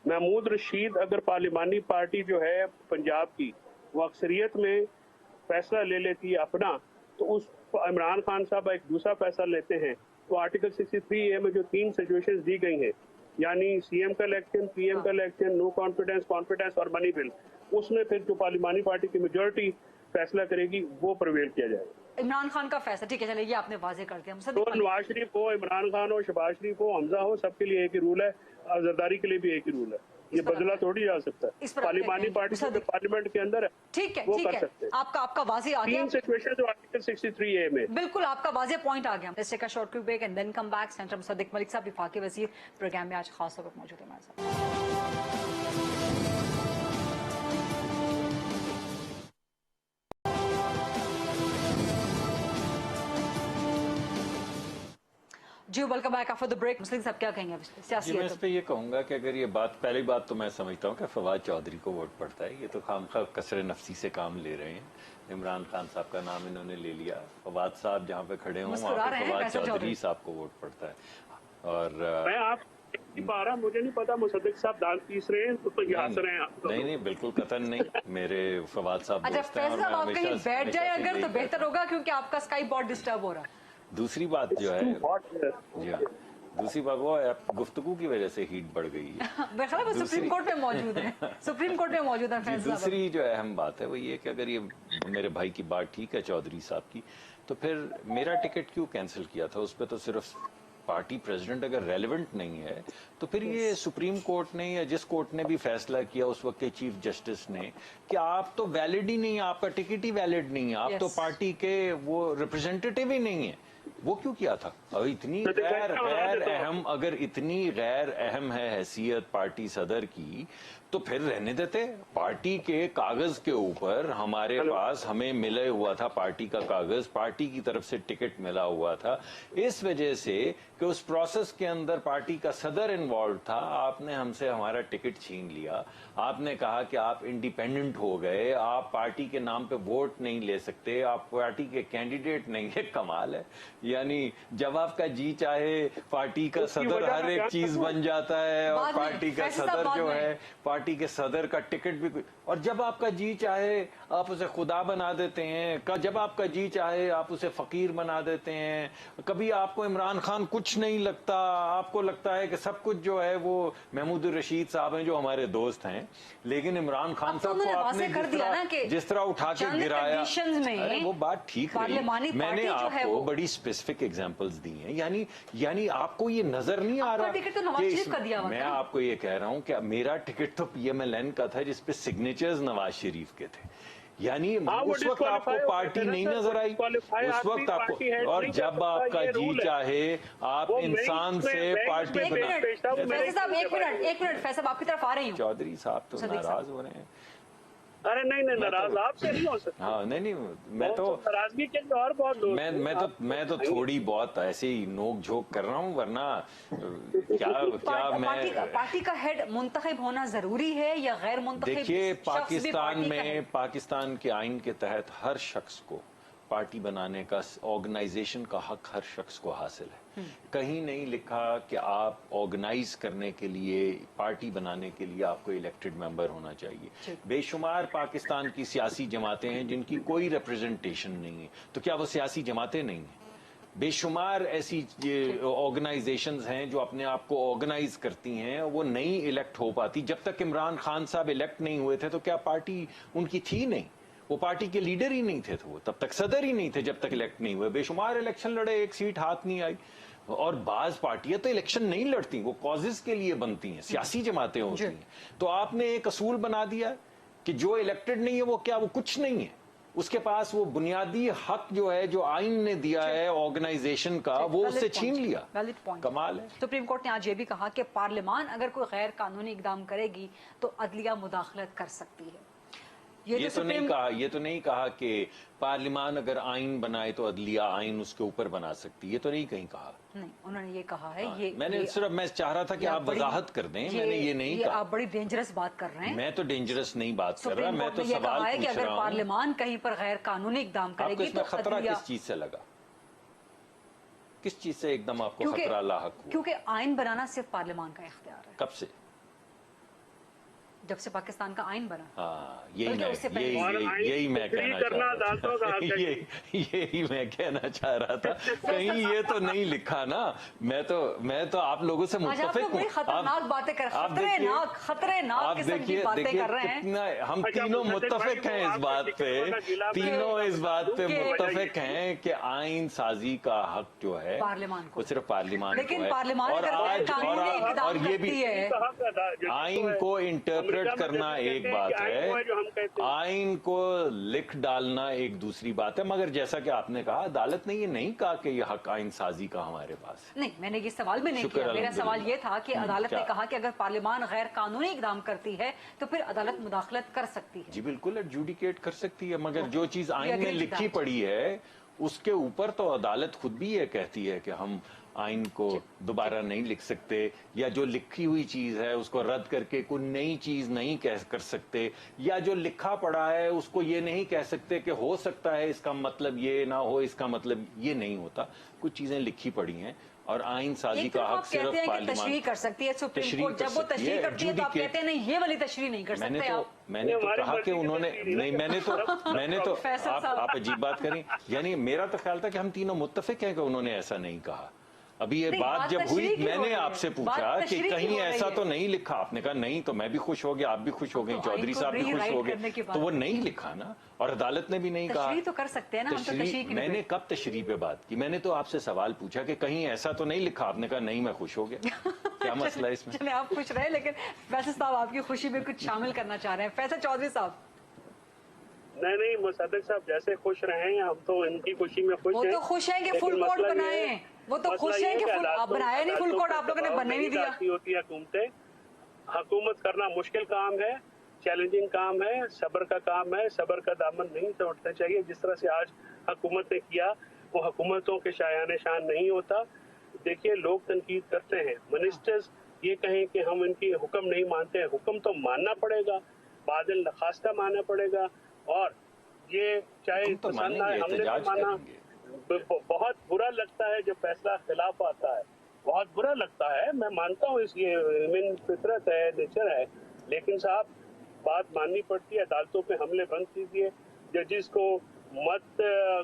महमूद रशीद अगर पार्लिमानी पार्टी जो है पंजाब की वो अक्सरियत में फैसला ले लेती है अपना, तो उस इमरान खान साहब एक दूसरा फैसला लेते हैं, तो आर्टिकल 63A में जो 3 सिचुएशंस दी गई हैं, यानी CM का इलेक्शन, PM का इलेक्शन, नो कॉन्फिडेंस और मनी बिल, उसमें फिर जो पार्लिमानी पार्टी की मेजोरिटी फैसला करेगी वो प्रिवेल किया जाएगा। इमरान खान का फैसला, ठीक है, चलिए ये आपने वाजे कर दिया। तो नवाज शरीफ हो, इमरान खान हो, शहबाज शरीफ हो, हमजा हो, सबके लिए एक ही रूल है, और जरदारी के लिए भी एक ही रूल है। ये बदला थोड़ी जा सकता है। पार्लिमानी पार्टी जो पार्लियामेंट के अंदर है, ठीक है, वो ठीक कर है, सकते हैं। आपका वाजे आ गया। 3 सिचुएशन जो आर्टिकल 63A में, बिल्कुल आपका वाजे पॉइंट आ गया। Let's take a short quick break and then come back. Senator Musaddiq Malik साहब, वफाकी वज़ीर, प्रोग्राम में आज खास तौर पर मौजूद है हमारे साथ। जी welcome back after the break. मुस्लिम साहब क्या कहेंगे जी, सियासी? मैं इस पे ये कहूँगा कि अगर ये बात, पहली बात तो मैं समझता हूँ कि फवाद चौधरी को वोट पड़ता है। ये तो खामखा कसर नफसी से काम ले रहे हैं। इमरान खान साहब का नाम इन्होंने ले लिया, फवाद साहब जहाँ पे खड़े हों वहाँ पे फवाद चौधरी साहब को वोट पड़ता है। और मैं आप मुझे नहीं पता, मुसद्दिक साहब दांत पीस रहे हैं तो ये हंस रहे हैं आप। नहीं, बिल्कुल कतन नहीं। मेरे फवाद साहब अच्छा दोस्त हैं और फैसला मैं आप कहीं हमेशा बैठ जाए से अगर यही तो बेहतर होगा, क्योंकि आपका स्काइप बहुत डिस्टर्ब हो रहा है। दूसरी बात जो है, जी हाँ, दूसरी बात वो है, गुफ्तगू की वजह से हीट बढ़ गई है। मेरे ख्याल में सुप्रीम कोर्ट में मौजूद है, सुप्रीम कोर्ट में मौजूद है फैसला। दूसरी जो अहम बात है वो ये कि अगर ये मेरे भाई की बात ठीक है चौधरी साहब की, तो फिर मेरा टिकट क्यों कैंसिल किया था? उस पर तो सिर्फ पार्टी प्रेसिडेंट अगर रेलेवेंट नहीं है तो फिर ये सुप्रीम कोर्ट ने या जिस कोर्ट ने भी फैसला किया उस वक्त के चीफ जस्टिस ने कि आप तो वैलिड ही नहीं है, आपका टिकट ही वैलिड नहीं है, आप तो पार्टी के वो रिप्रेजेंटेटिव ही नहीं है, वो क्यों किया था? अब इतनी गैर अहम, अगर इतनी गैर अहम है हैसियत पार्टी सदर की, तो फिर रहने देते। पार्टी के कागज के ऊपर हमारे पास, हमें मिले हुआ था पार्टी का कागज, पार्टी की तरफ से टिकट मिला हुआ था। इस वजह से कि उस प्रोसेस के अंदर पार्टी का सदर इन्वॉल्व था, आपने हमसे हमारा टिकट छीन लिया। आपने कहा कि आप इंडिपेंडेंट हो गए, आप पार्टी के नाम पे वोट नहीं ले सकते, आप पार्टी के कैंडिडेट नहीं है। कमाल है, ये यानी जब आपका जी चाहे पार्टी का सदर हर एक चीज बन जाता है, और बाद में, पार्टी का फैसल साहब सदर बाद जो में। है, पार्टी के सदर का टिकट भी, और जब आपका जी चाहे आप उसे खुदा बना देते हैं, जब आपका जी चाहे आप उसे फकीर बना देते हैं। कभी आपको इमरान खान कुछ नहीं लगता, आपको लगता है कि सब कुछ जो है वो महमूद रशीद साहब हैं जो हमारे दोस्त हैं, लेकिन इमरान खान साहब को आपने जिस तरह उठा के गिराया, अरे वो बात ठीक रही। मैंने आपको बड़ी स्पेसिफिक एग्जांपल्स दी हैं, यानी आपको ये नजर नहीं आ रहा टिकट तो नवाज शरीफ का दिया हुआ मैं था। आपको ये कह रहा हूं कि मेरा टिकट तो PMLN का था जिसपे सिग्नेचर्स नवाज शरीफ के थे, यानी उस वक्त आपको पार्टी नहीं नजर आई, उस वक्त आपको, और जब आपका जी चाहे आप इंसान से पार्टी बना। एक मिनट फैसल आपकी तरफ आ रही हूँ। चौधरी साहब तो नाराज हो रहे हैं। अरे नहीं नाराज आपसे नहीं हो सकता। हाँ नहीं मैं तो नाराजगी के लिए और बहुत लोग मैं तो थोड़ी बहुत ऐसे ही नोक झोंक कर रहा हूँ, वरना क्या मैं पार्टी का हेड मुंतखब होना जरूरी है या गैर मुंतखब? देखिए, पाकिस्तान के आइन के तहत हर शख्स को पार्टी बनाने का, ऑर्गेनाइजेशन का हक हर शख्स को हासिल है। कहीं नहीं लिखा कि आप ऑर्गेनाइज करने के लिए, पार्टी बनाने के लिए आपको इलेक्टेड मेंबर होना चाहिए। बेशुमार पाकिस्तान की सियासी जमातें हैं जिनकी कोई रिप्रेजेंटेशन नहीं है, तो क्या वो सियासी जमातें नहीं हैं? बेशुमार ऐसी ऑर्गेनाइजेशंस हैं जो अपने आप को ऑर्गेनाइज करती हैं, वो नहीं इलेक्ट हो पाती। जब तक इमरान खान साहब इलेक्ट नहीं हुए थे तो क्या पार्टी उनकी थी नहीं? वो पार्टी के लीडर ही नहीं थे, तो वो तब तक सदर ही नहीं थे जब तक इलेक्ट नहीं हुए। बेशुमार इलेक्शन लड़े, एक सीट हाथ नहीं आई। और बाज पार्टियां तो इलेक्शन नहीं लड़ती, वो कॉजेज के लिए बनती हैं, सियासी जमातें होती हैं। तो आपने एक असूल बना दिया कि जो इलेक्टेड नहीं है वो क्या, वो कुछ नहीं है, उसके पास वो बुनियादी हक जो है, जो आइन ने दिया है ऑर्गेनाइजेशन का, वो उससे छीन लिया। कमाल है। सुप्रीम कोर्ट ने आज ये भी कहा कि पार्लियामान अगर कोई गैर कानूनी इकदाम करेगी तो अदलिया मुदाखलत कर सकती है। ये तो नहीं कहा कि पार्लियामान अगर आइन बनाए तो अदलिया आइन उसके ऊपर बना सकती, ये तो नहीं कहीं कहा। नहीं, उन्होंने ये कहा है। मैं चाह रहा था कि आप वजाहत कर दें, मैंने ये नहीं कहा। आप बड़ी डेंजरस बात कर रहे हैं। मैं तो डेंजरस नहीं बात कर रहा, मैं तो सवाल पूछ रहा हूं कि अगर पार्लियामान कहीं पर गैर कानूनी इकदाम करेगी तो खतरा किस चीज से लगा? किस चीज से एकदम आपको खतरा लाहक हुआ? क्योंकि आइन बनाना सिर्फ पार्लियामान का इख्तियार है। कब से? जब से पाकिस्तान का आइन बना। हाँ, यही मैं कहना चाह रहा था। यही मैं कहना चाह रहा था। कहीं ये तो नहीं लिखा ना। मैं तो आप लोगों से मुत्तफिक हूँ। खतरनाक बातें कर, खतरनाक किस्म की बातें कर रहे हैं। हम तीनों मुत्तफिक हैं इस बात पे, तीनों इस बात पे मुत्तफिक हैं कि आइन साजी का हक जो है वो सिर्फ पार्लियामान को है। और ये भी आइन को इंटरप्रेट करना एक बात है, आइन को लिख डालना एक दूसरी बात है। मगर जैसा कि आपने कहा, अदालत ने ये नहीं कहा कि ये हक आइन साजी का हमारे पास है। नहीं, मैंने ये सवाल भी नहीं किया। मेरा सवाल ये था कि अदालत ने कहा कि अगर पार्लियामान गैर कानूनी इकदाम करती है तो फिर अदालत मुदाखलत कर सकती है। जी बिल्कुल, एडजुडिकेट कर सकती है, मगर जो चीज आइन में लिखी पड़ी है उसके ऊपर तो अदालत खुद भी ये कहती है कि हम आइन को दोबारा नहीं लिख सकते, या जो लिखी हुई चीज है उसको रद्द करके कोई नई चीज नहीं कर सकते, या जो लिखा पड़ा है उसको ये नहीं कह सकते कि हो सकता है इसका मतलब ये ना हो, इसका मतलब ये नहीं होता। कुछ चीजें लिखी पड़ी हैं और आइन साजी का हक सिर्फ पार्लियामान तशरीह कर सकती है। सुप्रीम कोर्ट जब वो तशरीह करती है तो आप कहते हैं नहीं, ये वाली तशरीह नहीं कर सकते। मैंने तो कहा कि उन्होंने नहीं, मैंने तो आप अजीब बात करें। यानी मेरा तो ख्याल था कि हम तीनों मुत्तफिक हैं कि उन्होंने ऐसा नहीं कहा। अभी ये बात जब हुई, मैंने आपसे पूछा कि कहीं ऐसा तो नहीं लिखा, आपने कहा नहीं, तो मैं भी खुश हो गया, आप भी खुश हो गए, चौधरी साहब भी खुश हो गए, तो वो नहीं लिखा ना, और अदालत ने भी नहीं कहा। तशरीह तो कर सकते हैं ना, हम तो तशरीह मैंने कब तशरीह पे बात की? मैंने तो आपसे सवाल पूछा कि कहीं ऐसा तो नहीं लिखा, आपने कहा नहीं, मैं खुश हो गया। क्या मसला है इसमें? चले, आप खुश रहे, लेकिन फैसल साहब आपकी खुशी में कुछ शामिल करना चाह रहे हैं। फैसल चौधरी साहब। नहीं, मुसद्दक साहब जैसे खुश रहे, हम तो इनकी खुशी में खुश हैं। वो तो खुश हैं कि फुल कोर्ट बनाए, वो तो खुश हैं कि फुल, आप बनाया नहीं फुल कोर्ट, आप लोगों ने बनने नहीं दिया। होती है हुकूमतें, हुकूमत करना मुश्किल काम है, चैलेंजिंग काम है, सब्र का काम है, सब्र का दामन नहीं छोड़ना चाहिए। जिस तरह से आज हुकूमत ने किया, वो हुकूमतों के शायान शान नहीं होता। देखिए, लोग तनकीद करते हैं, मिनिस्टर्स ये कहें कि हम इनकी हुक्म नहीं मानते, हुक्म तो मानना पड़ेगा, बादल नखास्ता मानना पड़ेगा। और ये चाहे पसंद आए, हमने तो माना, बहुत बुरा लगता है जब फैसला खिलाफ आता है, बहुत बुरा लगता है। मैं मानता हूँ इसकी ह्यूमन फितरत है, नेचर है, लेकिन साहब बात माननी पड़ती है। अदालतों पे हमले बंद कीजिए, जजिस को मत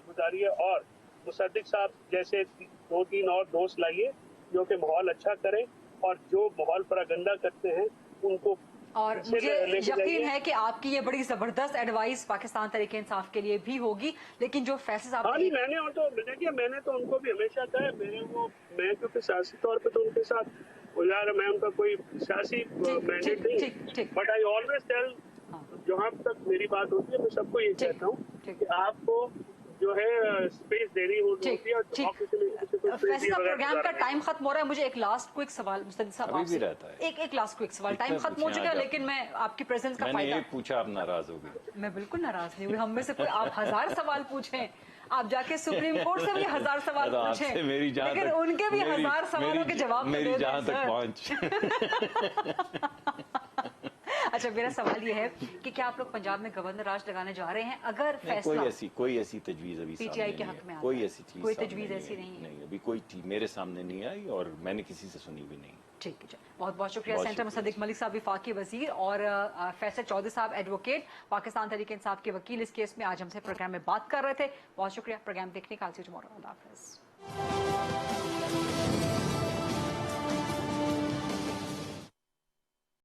गुजारिए और मुसद्दिक साहब जैसे 2-3 और दोस्त लाइए जो कि माहौल अच्छा करें और जो माहौल पर गंदा करते हैं उनको। और मुझे यकीन है कि आपकी ये बड़ी जबरदस्त एडवाइस पाकिस्तान तहरीक इंसाफ के लिए भी होगी, लेकिन जो फैसले हाँ नहीं, मैंने तो उनको भी हमेशा कहा है, मैं क्योंकि सियासी तौर पे तो उनके साथ यार मैं उनका कोई सियासी मैंडेट नहीं, बट आई ऑलवेज टेल, जहाँ तक मेरी बात होती है मैं सबको ये कहता हूँ कि आपको जो है स्पेस देनी होती है। फैसला प्रोग्राम का टाइम खत्म हो रहा है, मुझे एक लास्ट क्विक सवाल मुस्तफा साहब अभी भी रहता है। एक लास्ट क्विक सवाल, टाइम खत्म हो चुका है लेकिन मैं आपकी प्रेजेंस का मैंने फायदा। एक पूछा, आप नाराज हो गए। मैं बिल्कुल नाराज नहीं हुई, हम में से कोई आप 1000 सवाल पूछें, आप जाके सुप्रीम कोर्ट से भी 1000 सवाल पूछें, लेकिन उनके भी 1000 सवालों के जवाब मेरी जहाँ तक पहुँच। अच्छा, मेरा सवाल ये है कि क्या आप लोग पंजाब में गवर्नर राज लगाने जा रहे हैं? अगर फैसला कोई ऐसी तजवीज अभी पीटीआई के हक में कोई ऐसी चीज, कोई तजवीज ऐसी नहीं है? नहीं, अभी कोई चीज मेरे सामने नहीं आई और मैंने किसी से सुनी भी नहीं। ठीक है, बहुत बहुत शुक्रिया। सेंटर मुसद्दिक मलिक साहब वफाकी वजीर और फैसल चौधरी साहब एडवोकेट, पाकिस्तान तहरीक इंसाफ के वकील, इस केस में आज हमसे प्रोग्राम में बात कर रहे थे। बहुत शुक्रिया प्रोग्राम देखने का। टुमारो, अल्लाह हाफिज़।